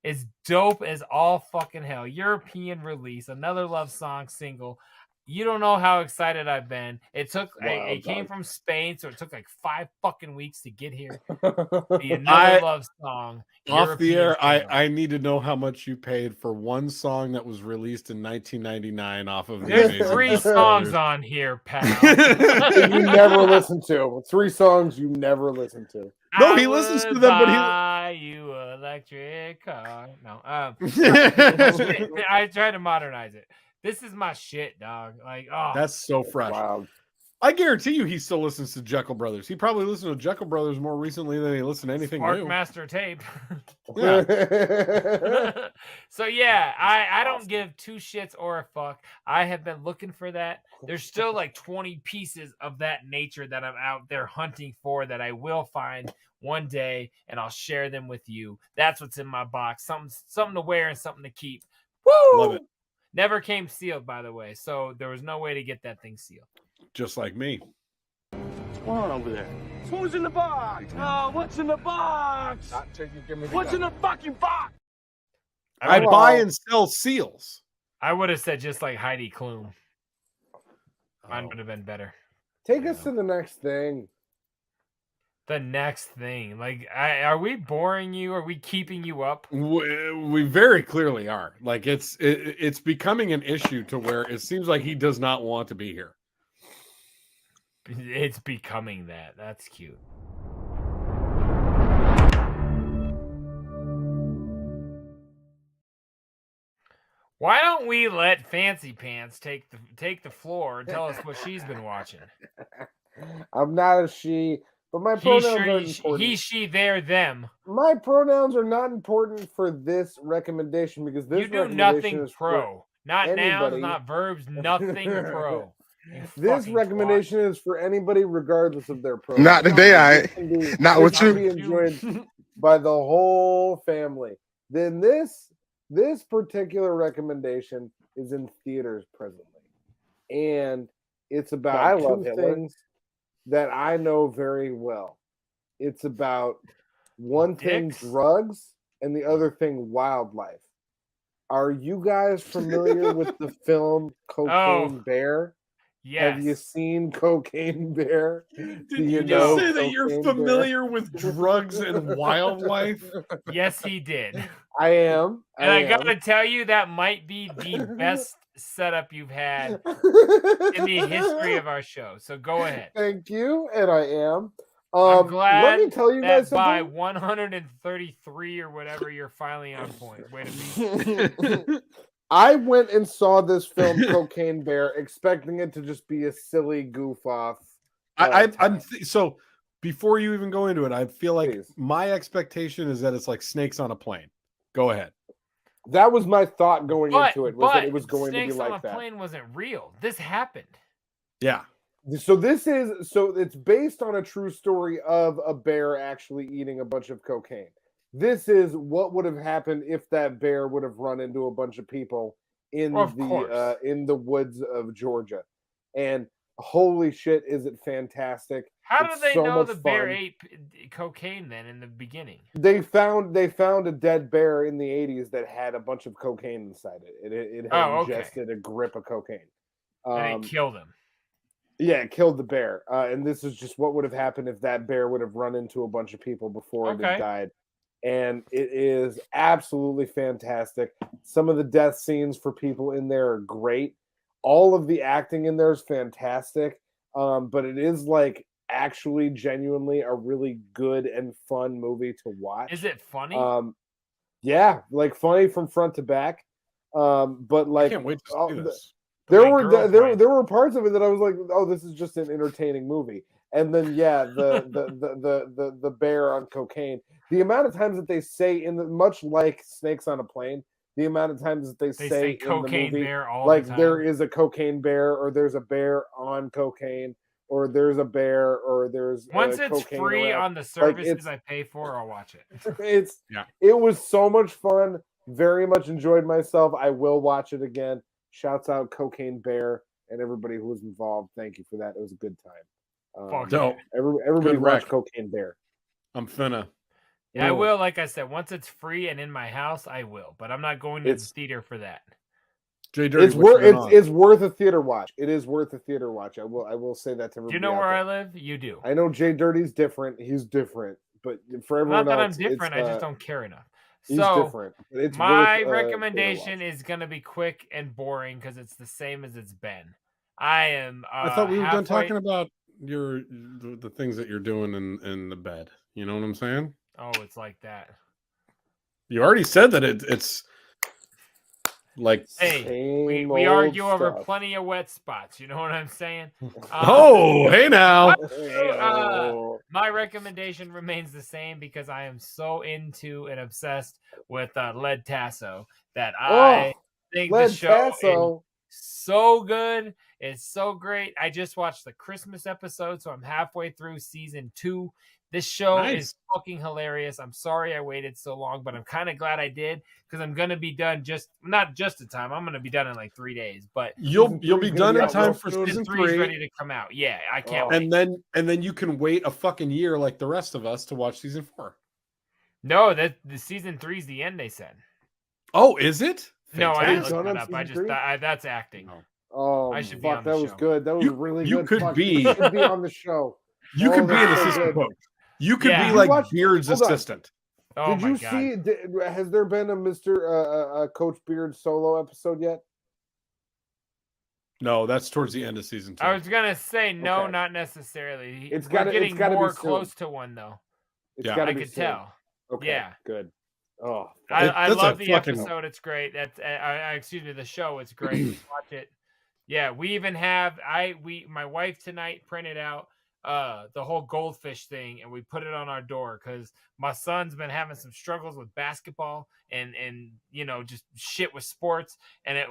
is dope as all fucking hell. European release, another love song single. You don't know how excited I've been. It took. It came from Spain, so it took like 5 fucking weeks to get here. Be another love song. Off the European air, single. I need to know how much you paid for one song that was released in 1999 off of. There's 3 songs on here, pal. That you never listen to. 3 songs you never listen to. No, he listens to them, but he. Buy you electric car. No, I tried to modernize it. This is my shit, dog. Like, oh, That's so fresh. Wow. I guarantee you he still listens to Jekyll Brothers. He probably listened to Jekyll Brothers more recently than he listened to anything new. Master tape. Yeah. So yeah, I don't give 2 shits or a fuck. I have been looking for that. There's still like 20 pieces of that nature that I'm out there hunting for that I will find one day, and I'll share them with you. That's what's in my box. Something to wear and something to keep. Woo! Love it. Never came sealed, by the way, so there was no way to get that thing sealed. Just like me. What's going on over there? Who's in the box? Oh, what's in the box? Not till you give me the What's in the fucking box? I buy and sell seals. I would have said just like Heidi Klum. Mine would have been better. Take us to the next thing. The next thing, like, are we boring you? Are we keeping you up? We very clearly are. Like it's becoming an issue to where it seems like he does not want to be here. It's becoming that. That's cute. Why don't we let Fancy Pants take the floor and tell us what she's been watching? I'm not a she. But my pronouns aren't important. He, she, there, them. My pronouns are not important for this recommendation because this you do recommendation nothing is pro. Not anybody. nouns, not verbs, nothing pro. This recommendation is for anybody regardless of their pronoun. Not today, not with you. Be enjoyed by the whole family. Then this particular recommendation is in theaters presently. And it's about two things that I know very well. It's about one thing drugs and the other thing wildlife. Are you guys familiar with the film Cocaine Bear? Yes. Have you seen Cocaine Bear? Did you just say that you're familiar with drugs and wildlife? Yes, he did. I am. And I gotta tell you, that might be the best setup you've had in the history of our show. So go ahead. Thank you, and I am. I'm glad let me tell you that guys something. by 133 or whatever, you're finally on point. Way to be. I went and saw this film, Cocaine Bear, expecting it to just be a silly goof off. So before you even go into it, I feel like my expectation is that it's like Snakes on a Plane. Go ahead. That was my thought going into it. Was that it was going to be Snakes like on a that. Plane wasn't real. This happened. Yeah. So it's based on a true story of a bear actually eating a bunch of cocaine. This is what would have happened if that bear would have run into a bunch of people in the woods of Georgia. And holy shit, is it fantastic. How It's do they so know much the bear fun. ate cocaine then in the beginning? They found a dead bear in the 80s that had a bunch of cocaine inside it. It had ingested a grip of cocaine. And it killed him. Yeah, it killed the bear. And this is just what would have happened if that bear would have run into a bunch of people before it had died. And it is absolutely fantastic. Some of the death scenes for people in there are great. All of the acting in there is fantastic. But it is like actually genuinely a really good and fun movie to watch. Is it funny? Yeah, like funny from front to back. But like I can't wait to see this. There were parts of it that I was like, oh, this is just an entertaining movie. And then the bear on cocaine. The amount of times that they say much like Snakes on a Plane, the amount of times that they say in cocaine the movie, bear all like the time. there is a cocaine bear, or there's a bear on cocaine, or there's a bear, or there's once it's cocaine free around. on the services I pay for, I'll watch it. It was so much fun. Very much enjoyed myself. I will watch it again. Shouts out Cocaine Bear and everybody who was involved. Thank you for that. It was a good time. Dope. Everybody Good watch rec. Cocaine Bear. I'm finna. Yeah, I will. Like I said, once it's free and in my house, I will. But I'm not going to the theater for that. JDirty, It's worth a theater watch. It is worth a theater watch. I will say that to everybody. Do you know out where there. I live? You do. I know JDirty's different. He's different, but for everyone Not that else, I'm different. it's, I just don't care enough. He's So different. But it's my worth, recommendation is going to be quick and boring because it's the same as it's been. I am. I thought we were done halfway- talking about the things that you're doing in the bed. You know what I'm saying? Oh, it's like that. You already said that it's like Hey, we argue over plenty of wet spots. You know what I'm saying? Oh, hey now. My recommendation remains the same because I am so into and obsessed with Lead Tasso that I think the show is so good. It's so great. I just watched the Christmas episode, so I'm halfway through season 2. This show is fucking hilarious. I'm sorry I waited so long, but I'm kind of glad I did because I'm gonna be done not just in time. I'm gonna be done in like 3 days. But You'll be done in time for season 3. Ready to come out. Yeah, I can't wait. And then you can wait a fucking year like the rest of us to watch season 4. No, that the season 3 is the end. They said. Oh, is it? No, I didn't Fantastic. look that up. I just that's acting. Oh, I should be fuck, on the that was show. good. That was really you good. could Fuck, be- you should be on the show. You could be an that's so assistant good. coach. You could Yeah. be like Watch- Beard's hold on. assistant. Oh Did my you God. see? Has there been a Mr. Coach Beard solo episode yet? No, that's towards the end of season 2. I was gonna say no, Okay. not necessarily. It's We're gotta- it's getting gotta be more soon. close to one though. It's Yeah. gotta I be could soon. tell. Okay, Yeah. good. Oh, I That's love a the fucking- episode. It's great. That's excuse me, the show. It's great. Watch it. Yeah, we even have my wife tonight printed out the whole goldfish thing and we put it on our door because my son's been having some struggles with basketball and just shit with sports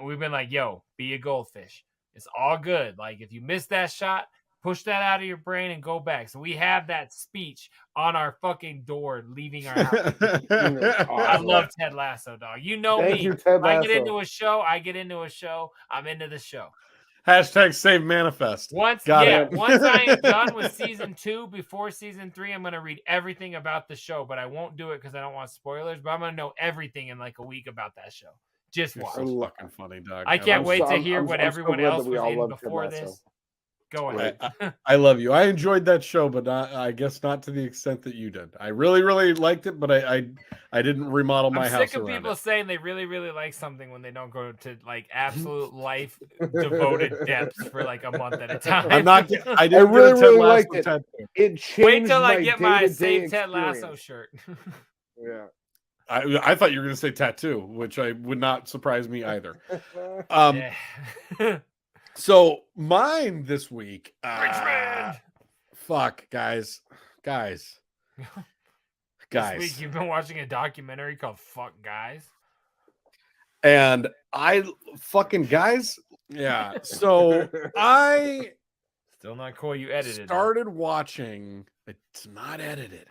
we've been like, yo, be a goldfish. It's all good. Like if you miss that shot, push that out of your brain and go back. So we have that speech on our fucking door leaving our house. I love Ted Lasso, dog. You know Thank me. you, Ted If I get Lasso. into a show, I'm into the show. Hashtag save manifest. Once Got it. once I am done with season 2, before season 3, I'm gonna read everything about the show, but I won't do it because I don't want spoilers. But I'm gonna know everything in like a week about that show. Just You're watch. so fucking funny, dog. I can't love wait you. to hear what I'm so everyone glad that else we was all in love Ted before Lasso. this. Go ahead. I love you. I enjoyed that show, but I guess not to the extent that you did. I really, really liked it, but I didn't remodel my I'm house sick of around people it. saying they really, really like something when they don't go to like absolute life devoted depths for like a month at a time. I'm not. I I didn't really, get a Ted really Lasso liked it. tattoo. It changed Wait till I get my day-to-day Save Ted Lasso experience. shirt. Yeah. I thought you were going to say tattoo, which I would not surprise me either. Yeah. So mine this week. Richmond! Fuck, guys. This week you've been watching a documentary called "Fuck Guys." And guys. Yeah. So I Still not cool. You edited. started watching. It's not edited.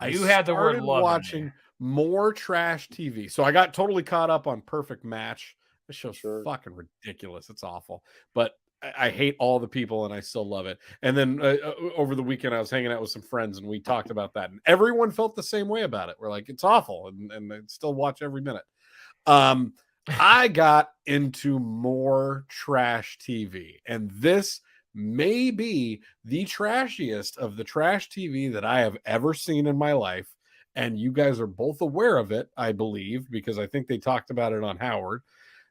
You had the word started love in watching there. more trash TV. So I got totally caught up on Perfect Match. This show's fucking ridiculous. It's awful, but I hate all the people and I still love it. And then over the weekend, I was hanging out with some friends and we talked about that. And everyone felt the same way about it. We're like, it's awful. And I still watch every minute. I got into more trash TV. And this may be the trashiest of the trash TV that I have ever seen in my life. And you guys are both aware of it, I believe, because I think they talked about it on Howard.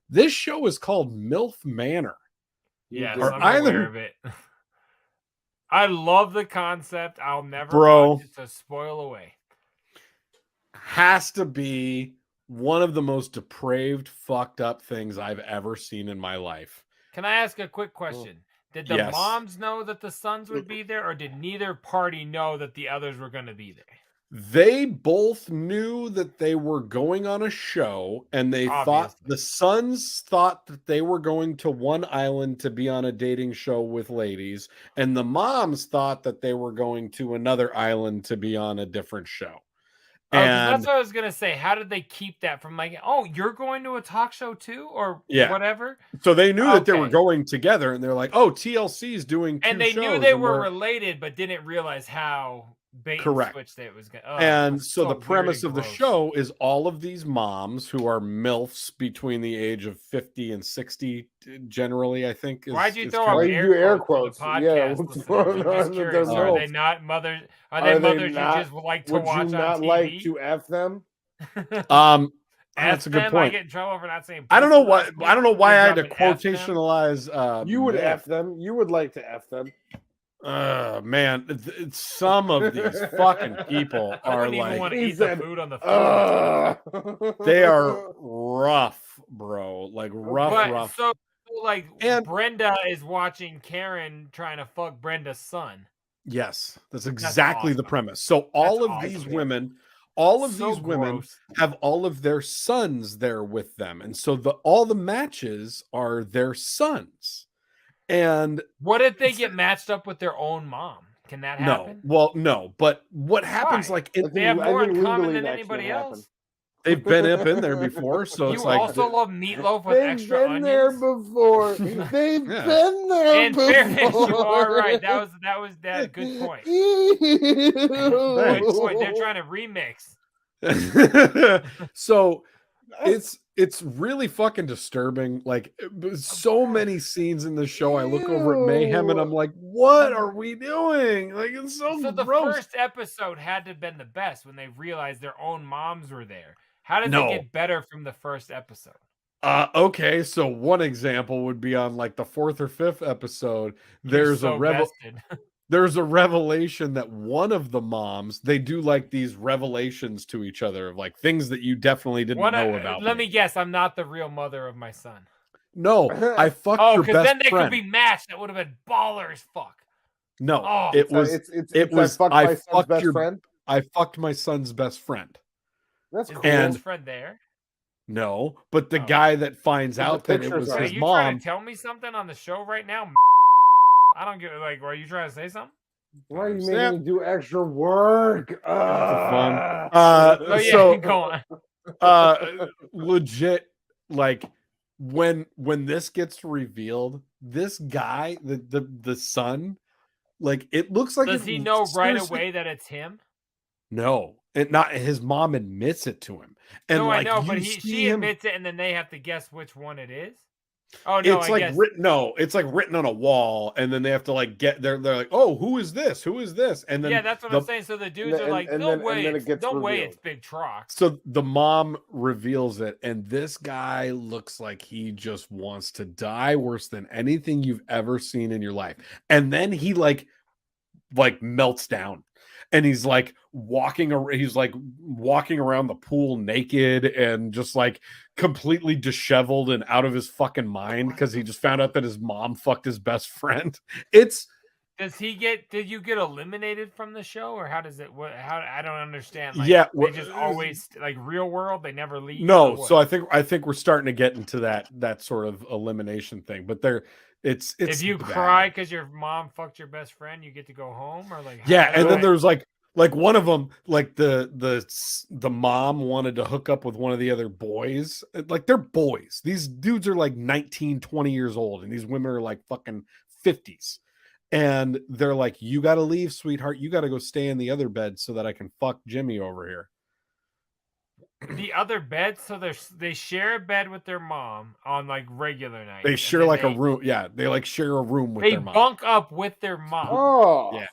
This show is called MILF Manor. Yes, Or I'm either- aware of it. I love the concept. I'll never Bro. watch it to spoil away. Has to be one of the most depraved, fucked up things I've ever seen in my life. Can I ask a quick question? Did the Yes. moms know that the sons would be there, or did neither party know that the others were going to be there? They both knew that they were going on a show, and they thought the sons thought that they were going to one island to be on a dating show with ladies, and the moms thought that they were going to another island to be on a different show. And And that's what I was gonna say. How did they keep that from like, oh, you're going to a talk show too, or yeah, whatever? so they knew that they were going together, and they're like, "Oh, TLC's doing 2 And they shows," knew they and were we're- related, but didn't realize how bait and Correct. switch it was going. And so the premise of the show is all of these moms who are MILFs between the age of 50 and 60, generally, I think. Why'd you throw kind up of- air quotes? Yeah, what's going on with their Are they MILFs? not mothers? Are they mothers you just like to would watch you on not TV? like to F them? That's a good I point. get in trouble for not saying. I don't know why. pussy. I don't know why I had to You're dropping F them? quotationalize. You would MILF. F them. You would like to F them. Man, some of these fucking people I are wouldn't even want like, to eat the food on the food. they are rough, bro. Like rough. So like, Brenda is watching Karen trying to fuck Brenda's son. Yes, that's exactly the premise. So these women, have all of their sons there with them, and so all the matches are their sons. And what if they get matched up with their own mom? Can that happen? No. But what happens? Why? Like They have more in common than anybody else. they've been up in there before, so You it's like also love meatloaf with They've extra been onions. there before. They've Yeah. been there In before. fairness, you are right. That was that good point. Good point. They're trying to remix. So it's really fucking disturbing. Like so many scenes in the show, I look over at Mayhem and I'm like, what are we doing? Like it's so the gross. first episode had to have been the best when they realized their own moms were there. How did No. they get better from the first episode? Okay, so one example would be on like the 4th or 5th episode. There's so vested. There's a revelation that one of the moms, they do like these revelations to each other of like things that you definitely didn't know about. Let me guess, I'm not the real mother of my son. No, I fucked your because best then they friend. could be matched. That would have been baller as fuck. No, Oh. it So was. it's I fucked my son's best friend? I fucked my son's best friend. That's Is cool. the And- best friend there? No, but the guy that finds The out that it pictures was are- Are his you trying mom. to tell me something on the show right now? I don't get like. Are you trying to say something? Why are you making Yeah. me do extra work? Fun. Oh yeah, So go on. legit, like when this gets revealed, this guy, the son, like it looks like Does it he know right seriously- away that it's him? No, and not his mom admits it to him. And No, like, I know, you but see she him- admits it, and then they have to guess which one it is. Oh no, it's I like guess. written. No, it's like written on a wall, and then they have to like get. They're like, oh, who is this? Who is this? And then Yeah, that's what I'm saying. So the dudes are like, no way, it gets no way, revealed. it's Big Trox. So the mom reveals it, and this guy looks like he just wants to die worse than anything you've ever seen in your life. And then he like melts down, and he's like walking around the pool naked and just like completely disheveled and out of his fucking mind because he just found out that his mom fucked his best friend. It's Does he get? Did you get eliminated from the show, or how does it? What? How? I don't understand. Like, Yeah, they just always like real world. They never leave. no. or what? So I think we're starting to get into that sort of elimination thing, but it's if you bad. cry because your mom fucked your best friend, you get to go home, or like Yeah, and then there. there's like one of them, like the mom wanted to hook up with one of the other boys. Like they're boys. These dudes are like 19, 20 years old, and these women are like fucking 50s. And they're like, you got to leave, sweetheart. You got to go stay in the other bed so that I can fuck Jimmy over here. The other bed, so they share a bed with their mom on like regular nights. They and share then like a room. Yeah, they like share a room with They their mom. bunk up with their mom. Oh, Yeah.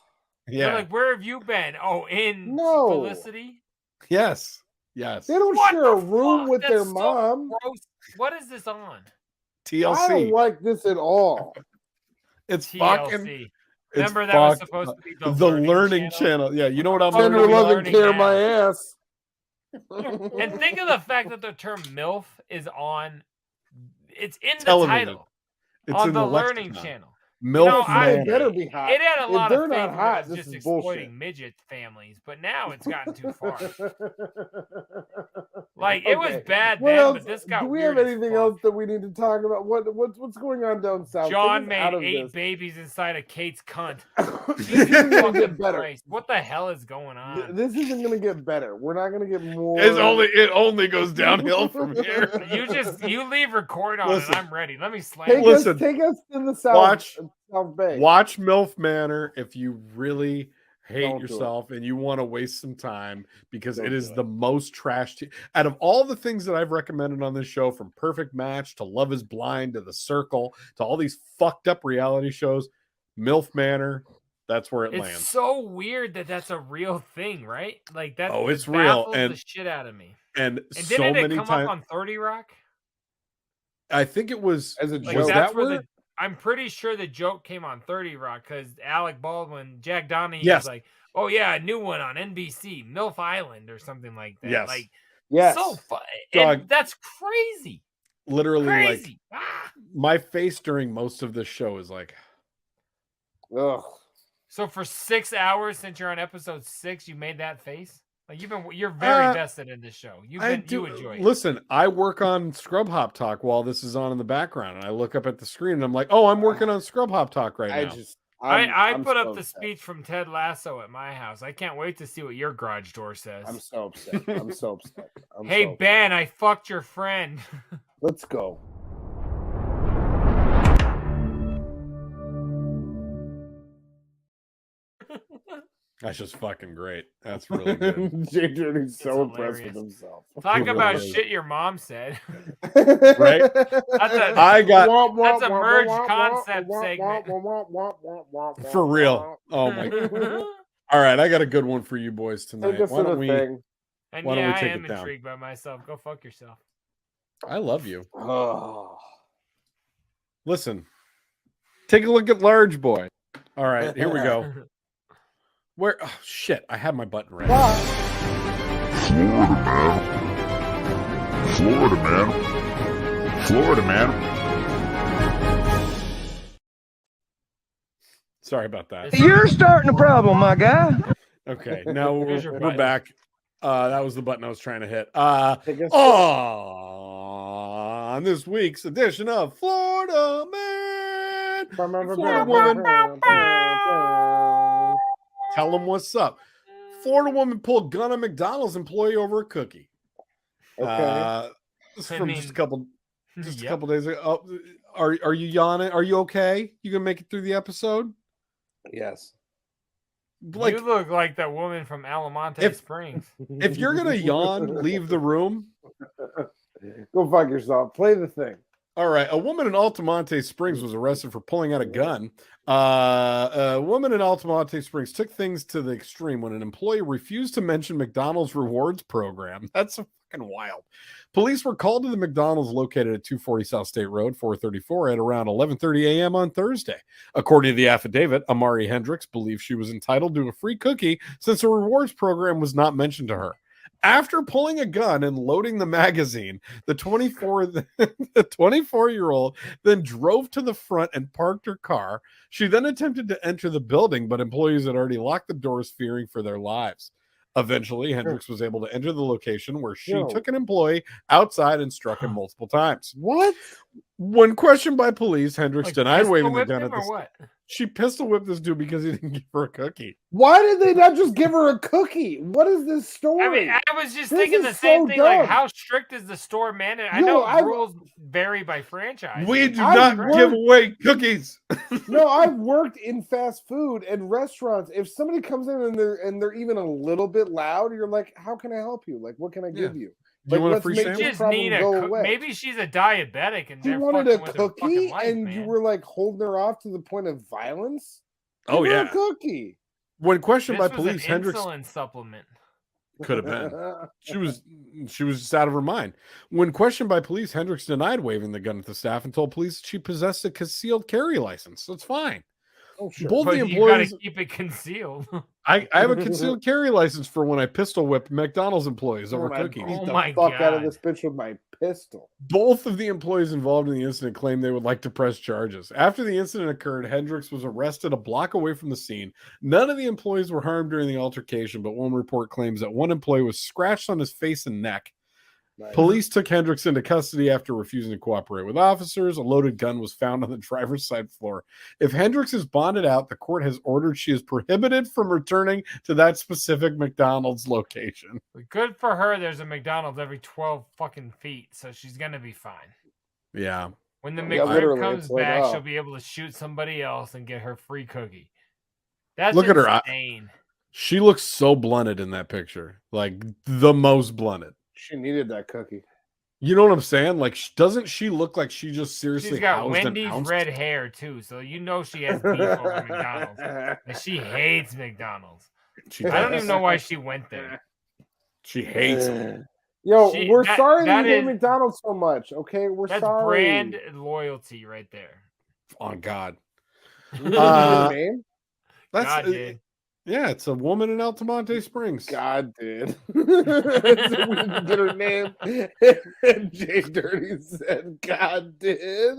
They're Yeah. like, where have you been? Oh, in No. Felicity. Yes. Yes. they don't What share the a room fuck? with That's their so mom. gross. What is this on? I TLC. don't like this at all. It's TLC. fucking. Remember it's that was fucked supposed up. to be the learning channel. Yeah, you know what I'm Tender learning? loving learning care now. my ass. And think of the fact that the term MILF is on. It's in the Television. title It's on in the the Learning lexicon. Channel. MILF They Manor. better be hot. It had a If lot they're of not things hot, that was this just is bullshit. exploiting midget families, but now it's gotten too far. Like it was bad What then, else? but this got Do we weird have as anything fuck. out that we need to talk about? What's going on down south? John Take us out made of 8 this. babies inside of Kate's cunt. This isn't gonna Fucking get better. Christ. What the hell is going on? This isn't going to get better. We're not going to get more. It only goes downhill from here. You leave record on Listen. and I'm ready. Let me slam. Take us to the south. South Bay. Watch MILF Manor if you really hate Don't do it. yourself and you want to waste some time, because Don't it is do it. the most trash. Out of all the things that I've recommended on this show, from Perfect Match to Love is Blind to The Circle to all these fucked up reality shows, MILF Manor, that's where it It's lands. so weird that that's a real thing, right? Like that. Oh, it's it real, baffles and the shit out of me. And And so didn't it many come times. up on 30 Rock? I think it was. As a Like was that's that where where? I'm pretty sure the joke came on 30 Rock because Alec Baldwin, Jack Donahue Yes. was like, "Oh yeah, a new one on NBC, MILF Island or something like that." Yes. Like, Yes. so fun. Dog. And that's crazy. Literally, Crazy. like my face during most of this show is like, Ugh. So for 6 hours since you're on episode 6, you made that face. Like you're very vested in this show. You enjoy it. Listen, I work on Scrub Hop Talk while this is on in the background, and I look up at the screen and I'm like, oh, I'm working on Scrub Hop Talk right now. I I'm put so up the upset. speech from Ted Lasso at my house. I can't wait to see what your garage door says. I'm so upset. I'm so upset. Hey so upset. Ben, I fucked your friend. Let's go. That's just fucking great. That's really good. JDirty's so That's impressed with hilarious. himself. Talk It about really is. shit your mom said. Right? I got That's a merged concept segment. for real. Oh my. All right, I got a good one for you boys tonight. Take us Why to don't the we? thing. And Why don't yeah, we I take am it down? intrigued by myself. Go fuck yourself. I love you. Oh. Listen, take a look at Large Boy. All right, here we go. Where? Oh, shit, I had my button ready. Florida, man. Florida, man. Sorry about that. You're starting a problem, my guy. Okay, now Here's your we're button. back. That was the button I was trying to hit. Take us On this week's edition of Florida Man, Florida woman. Tell them what's up. Florida woman pulled gun on McDonald's employee over a cookie. Okay. This is I from mean, just a couple yep. days ago. Oh, are you yawning? Are you okay? You gonna make it through the episode? Yes. Like, you look like that woman from Alamonte Springs. if you're gonna yawn, leave the room. Go fuck yourself. Play the thing. All right. A woman in Altamonte Springs was arrested for pulling out a gun. A woman in Altamonte Springs took things to the extreme when an employee refused to mention McDonald's rewards program. That's so fucking wild. Police were called to the McDonald's located at 240 South State Road, 434, at around 11:30 a.m. on Thursday. According to the affidavit, Amari Hendricks believed she was entitled to a free cookie since the rewards program was not mentioned to her. After pulling a gun and loading the magazine, the 24-year-old then drove to the front and parked her car. She then attempted to enter the building, but employees had already locked the doors, fearing for their lives. Eventually, Hendricks was able to enter the location where she took an employee outside and struck him multiple times. What? When questioned by police, Hendricks denied pistol waving the whipped gun him at or the. what? She pistol whipped this dude because he didn't give her a cookie. Why did they not just give her a cookie? What is this story? I mean, I was just This thinking is the same so thing. Like, dumb. how strict is the store managed? I No, know I- rules vary by franchise. We do I've not give away cookies. No, I've worked in fast food and restaurants. If somebody comes in and they're even a little bit loud, you're like, "How can I help you? Like, what can I give you?" Do you want a let's free make sandwich? this Just problem need a go cook. away. Maybe she's a diabetic and You they're wanted a fucking with her fucking cookie life, and man. you were like holding her off to the point of violence. Oh, Give her yeah. a cookie. When questioned This by was police, an Hendricks insulin supplement. could have been. She was just out of her mind. When questioned by police, Hendricks denied waving the gun at the staff and told police that she possessed a concealed carry license. That's fine. Oh, sure. Both But the you employees. gotta keep it concealed. I have a concealed carry license for when I pistol whip McDonald's employees over I cookies. beat Oh the my fuck out of God. this bitch with my pistol. Both of the employees involved in the incident claimed they would like to press charges. After the incident occurred, Hendricks was arrested a block away from the scene. None of the employees were harmed during the altercation, but one report claims that one employee was scratched on his face and neck. Nice. Police took Hendricks into custody after refusing to cooperate with officers. A loaded gun was found on the driver's side floor. If Hendricks is bonded out, the court has ordered she is prohibited from returning to that specific McDonald's location. Good for her. There's a McDonald's every 12 fucking feet, so she's gonna be fine. Yeah. When the Yeah, McRib literally, comes it's like, back, oh. she'll be able to shoot somebody else and get her free cookie. That's Look at her. insane. She looks so blunted in that picture. Like the most blunted. She needed that cookie. You know what I'm saying? Like, doesn't she look like she just seriously She's got housed an Wendy's ounce? red hair too, so you know she has beef over McDonald's. And she hates McDonald's. I don't even know why she went there. She hates it. Yo, She- we're that- sorry that that you hate is- McDonald's so much. Okay, we're That's sorry. brand loyalty right there. On God. You know the name? That's God did. yeah, it's a woman in Altamonte Springs. God did. We didn't get her name. And JDirty said, "God did."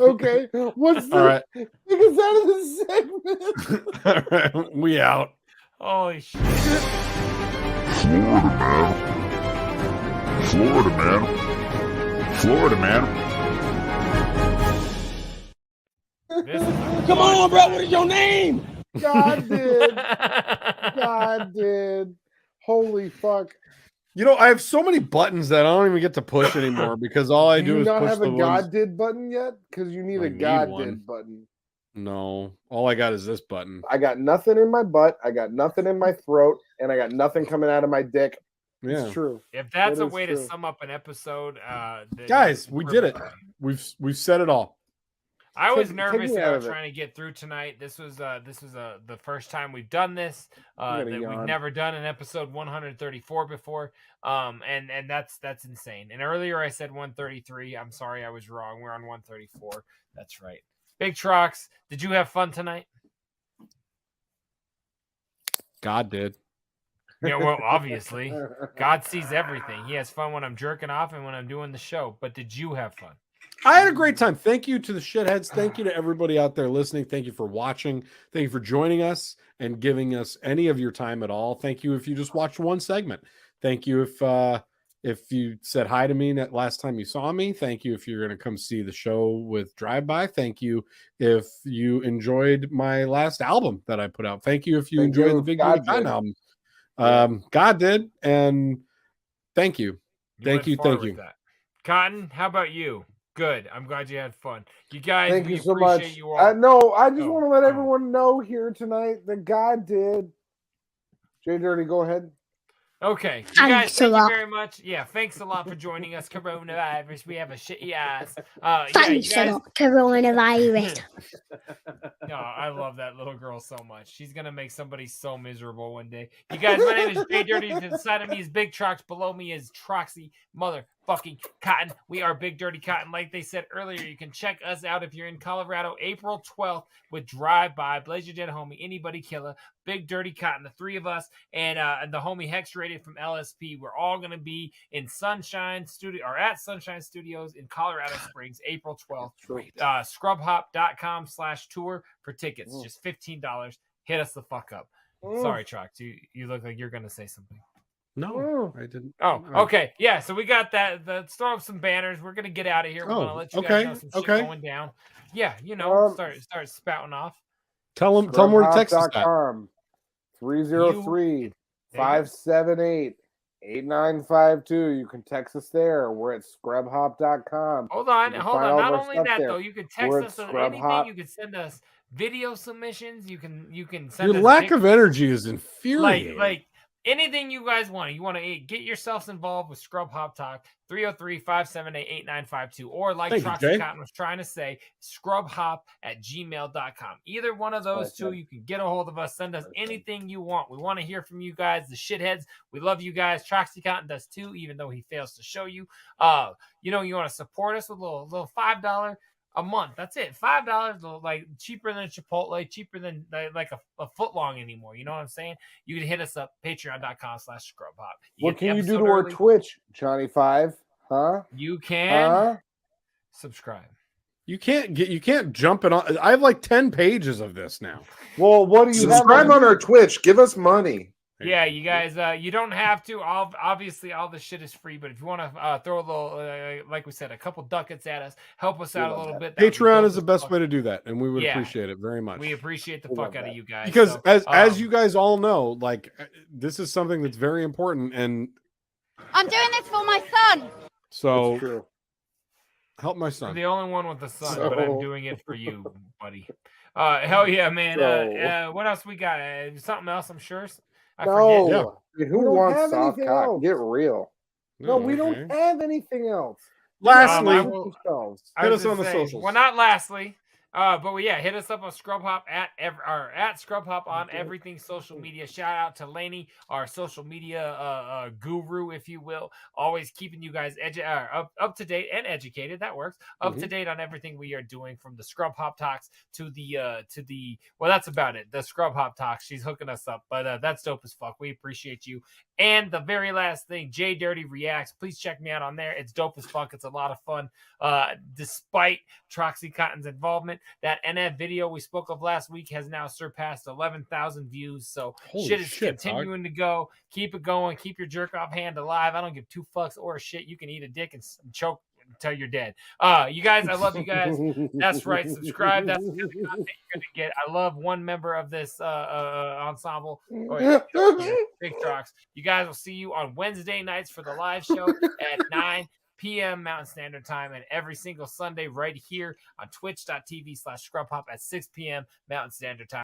Okay, what's the All right. take us out of this segment? All right, we out. Holy shit. Florida man. Florida man. Come on, bro. What is your name? God did. God did. Holy fuck. You know, I have so many buttons that I don't even get to push anymore because all I Do do you is not push have the a ones. God did button yet? Because you need I a need God one. did button. No, all I got is this button. I got nothing in my butt. I got nothing in my throat, and I got nothing coming out of my dick. Yeah. It's true. If that's That a is way true. to sum up an episode, then Guys, we did it. perfect. We've said it all. I was Take nervous me that out I was of it. trying to get through tonight. This was the first time we've done this. I'm That gonna we've yawn. never done an episode 134 before. And that's insane. And earlier I said 133. I'm sorry, I was wrong. We're on 134. That's right. Big Trox, did you have fun tonight? God did. Yeah, well, obviously. God sees everything. He has fun when I'm jerking off and when I'm doing the show. But did you have fun? I had a great time. Thank you to the shitheads. Thank you to everybody out there listening. Thank you for watching. Thank you for joining us and giving us any of your time at all. Thank you if you just watched one segment. Thank you if you said hi to me that last time you saw me. Thank you if you're going to come see the show with Drive By. Thank you if you enjoyed my last album that I put out. Thank you if you Thank enjoyed you. the Big God Dirty Cotton did. album. God did, and thank you. went Thank you. far Thank with you. that. Cotton, how about you? Good. I'm glad you had fun. You guys, Thank we you so appreciate much. you all. No, I just Oh, want to let oh. everyone know here tonight that God did. JDirty, go ahead. Okay, you Thanks guys, a thank you lot. very much. Yeah, thanks a lot for joining us. Coronavirus, we have a shitty ass. Thanks you guys, a lot, coronavirus. No, I love that little girl so much. She's gonna make somebody so miserable one day. You guys, my name is JDirty. To the side of me is Big Trox. Below me is Troxy motherfucking Cotton. We are Big Dirty Cotton. Like they said earlier, you can check us out if you're in Colorado, April 12th with Drive By, Blaze Your Dead Homie, Anybody Killer, Big Dirty Cotton, the three of us, and the homie Hex Rated from LSP. We're all gonna be in Sunshine Studio or at Sunshine Studios in Colorado Springs, April 12th. Scrubhop.com/tour for tickets. Just $15. Hit us the fuck up. Sorry, Trox. You look like you're gonna say something. No, I didn't. Oh, okay. Yeah, so we got that. Let's throw up some banners. We're gonna get out of here. We're gonna let you guys know some shit going down. Yeah, start spouting off. Tell them where to text us at. 303-578-8952. You can text us there. We're at scrubhop.com. Hold on. Not Not only that though, you can text We're us at on Scrub anything. Hop. You can send us video submissions. You can send Your us lack dick of energy is infuriating. like anything you guys want. You want to get yourselves involved with Scrub Hop Talk, 303-578-8952. Or like Thank you, Troxy Jay. Cotton was trying to say, scrubhop@gmail.com. Either one of those two, you can get a hold of us. Send us anything you want. We want to hear from you guys, the shitheads. We love you guys. Troxy Cotton does too, even though he fails to show you. You want to support us with a little $5 A month. That's it. $5, like cheaper than Chipotle, cheaper than like a foot long anymore. You know what I'm saying? You can hit us up, patreon.com/scrubhop. What can you do to our Twitch, Johnny Five? Huh? You can subscribe. You can't jump it on. I have like 10 pages of this now. Well, what do you subscribe on our Twitch? Give us money. Yeah, you guys, you don't have to. Obviously, all this shit is free. But if you want to throw a little, like we said, a couple ducats at us, help us out a little bit. Patreon is the best way to do that, and we would appreciate it very much. We appreciate the fuck out of you guys. Because as you guys all know, like this is something that's very important, and I'm doing this for my son. So help my son. I'm the only one with a son, but I'm doing it for you, buddy. Hell yeah, man. What else we got? Something else, I'm sure. I forget. Yeah. Dude, who wants soft cock? Else. Get real. No, we don't have anything else. Lastly, hit us on the socials. Well, not lastly, but hit us up on Scrubhop at Scrubhop on everything social media. Shout out to Lainey, our social media guru, if you will, always keeping you guys up to date and educated. That works. Up to date on everything we are doing, from the Scrub Hop Talks to the well, that's about it. The Scrub Hop Talks. She's hooking us up, but that's dope as fuck. We appreciate you. And the very last thing, JDirty Reacts. Please check me out on there. It's dope as fuck. It's a lot of fun. Despite Troxy Cotton's involvement, that NF video we spoke of last week has now surpassed 11,000 views. So shit is continuing to go. Keep it going. Keep your jerk off hand alive. I don't give two fucks or shit. You can eat a dick and choke until you're dead. You guys, I love you guys. That's right. Subscribe. That's the content you're gonna get. I love one member of this ensemble. Big Trox. You guys will see you on Wednesday nights for the live show at 9 p.m. Mountain Standard Time, and every single Sunday right here on twitch.tv/scrubhop at 6 p.m. Mountain Standard Time.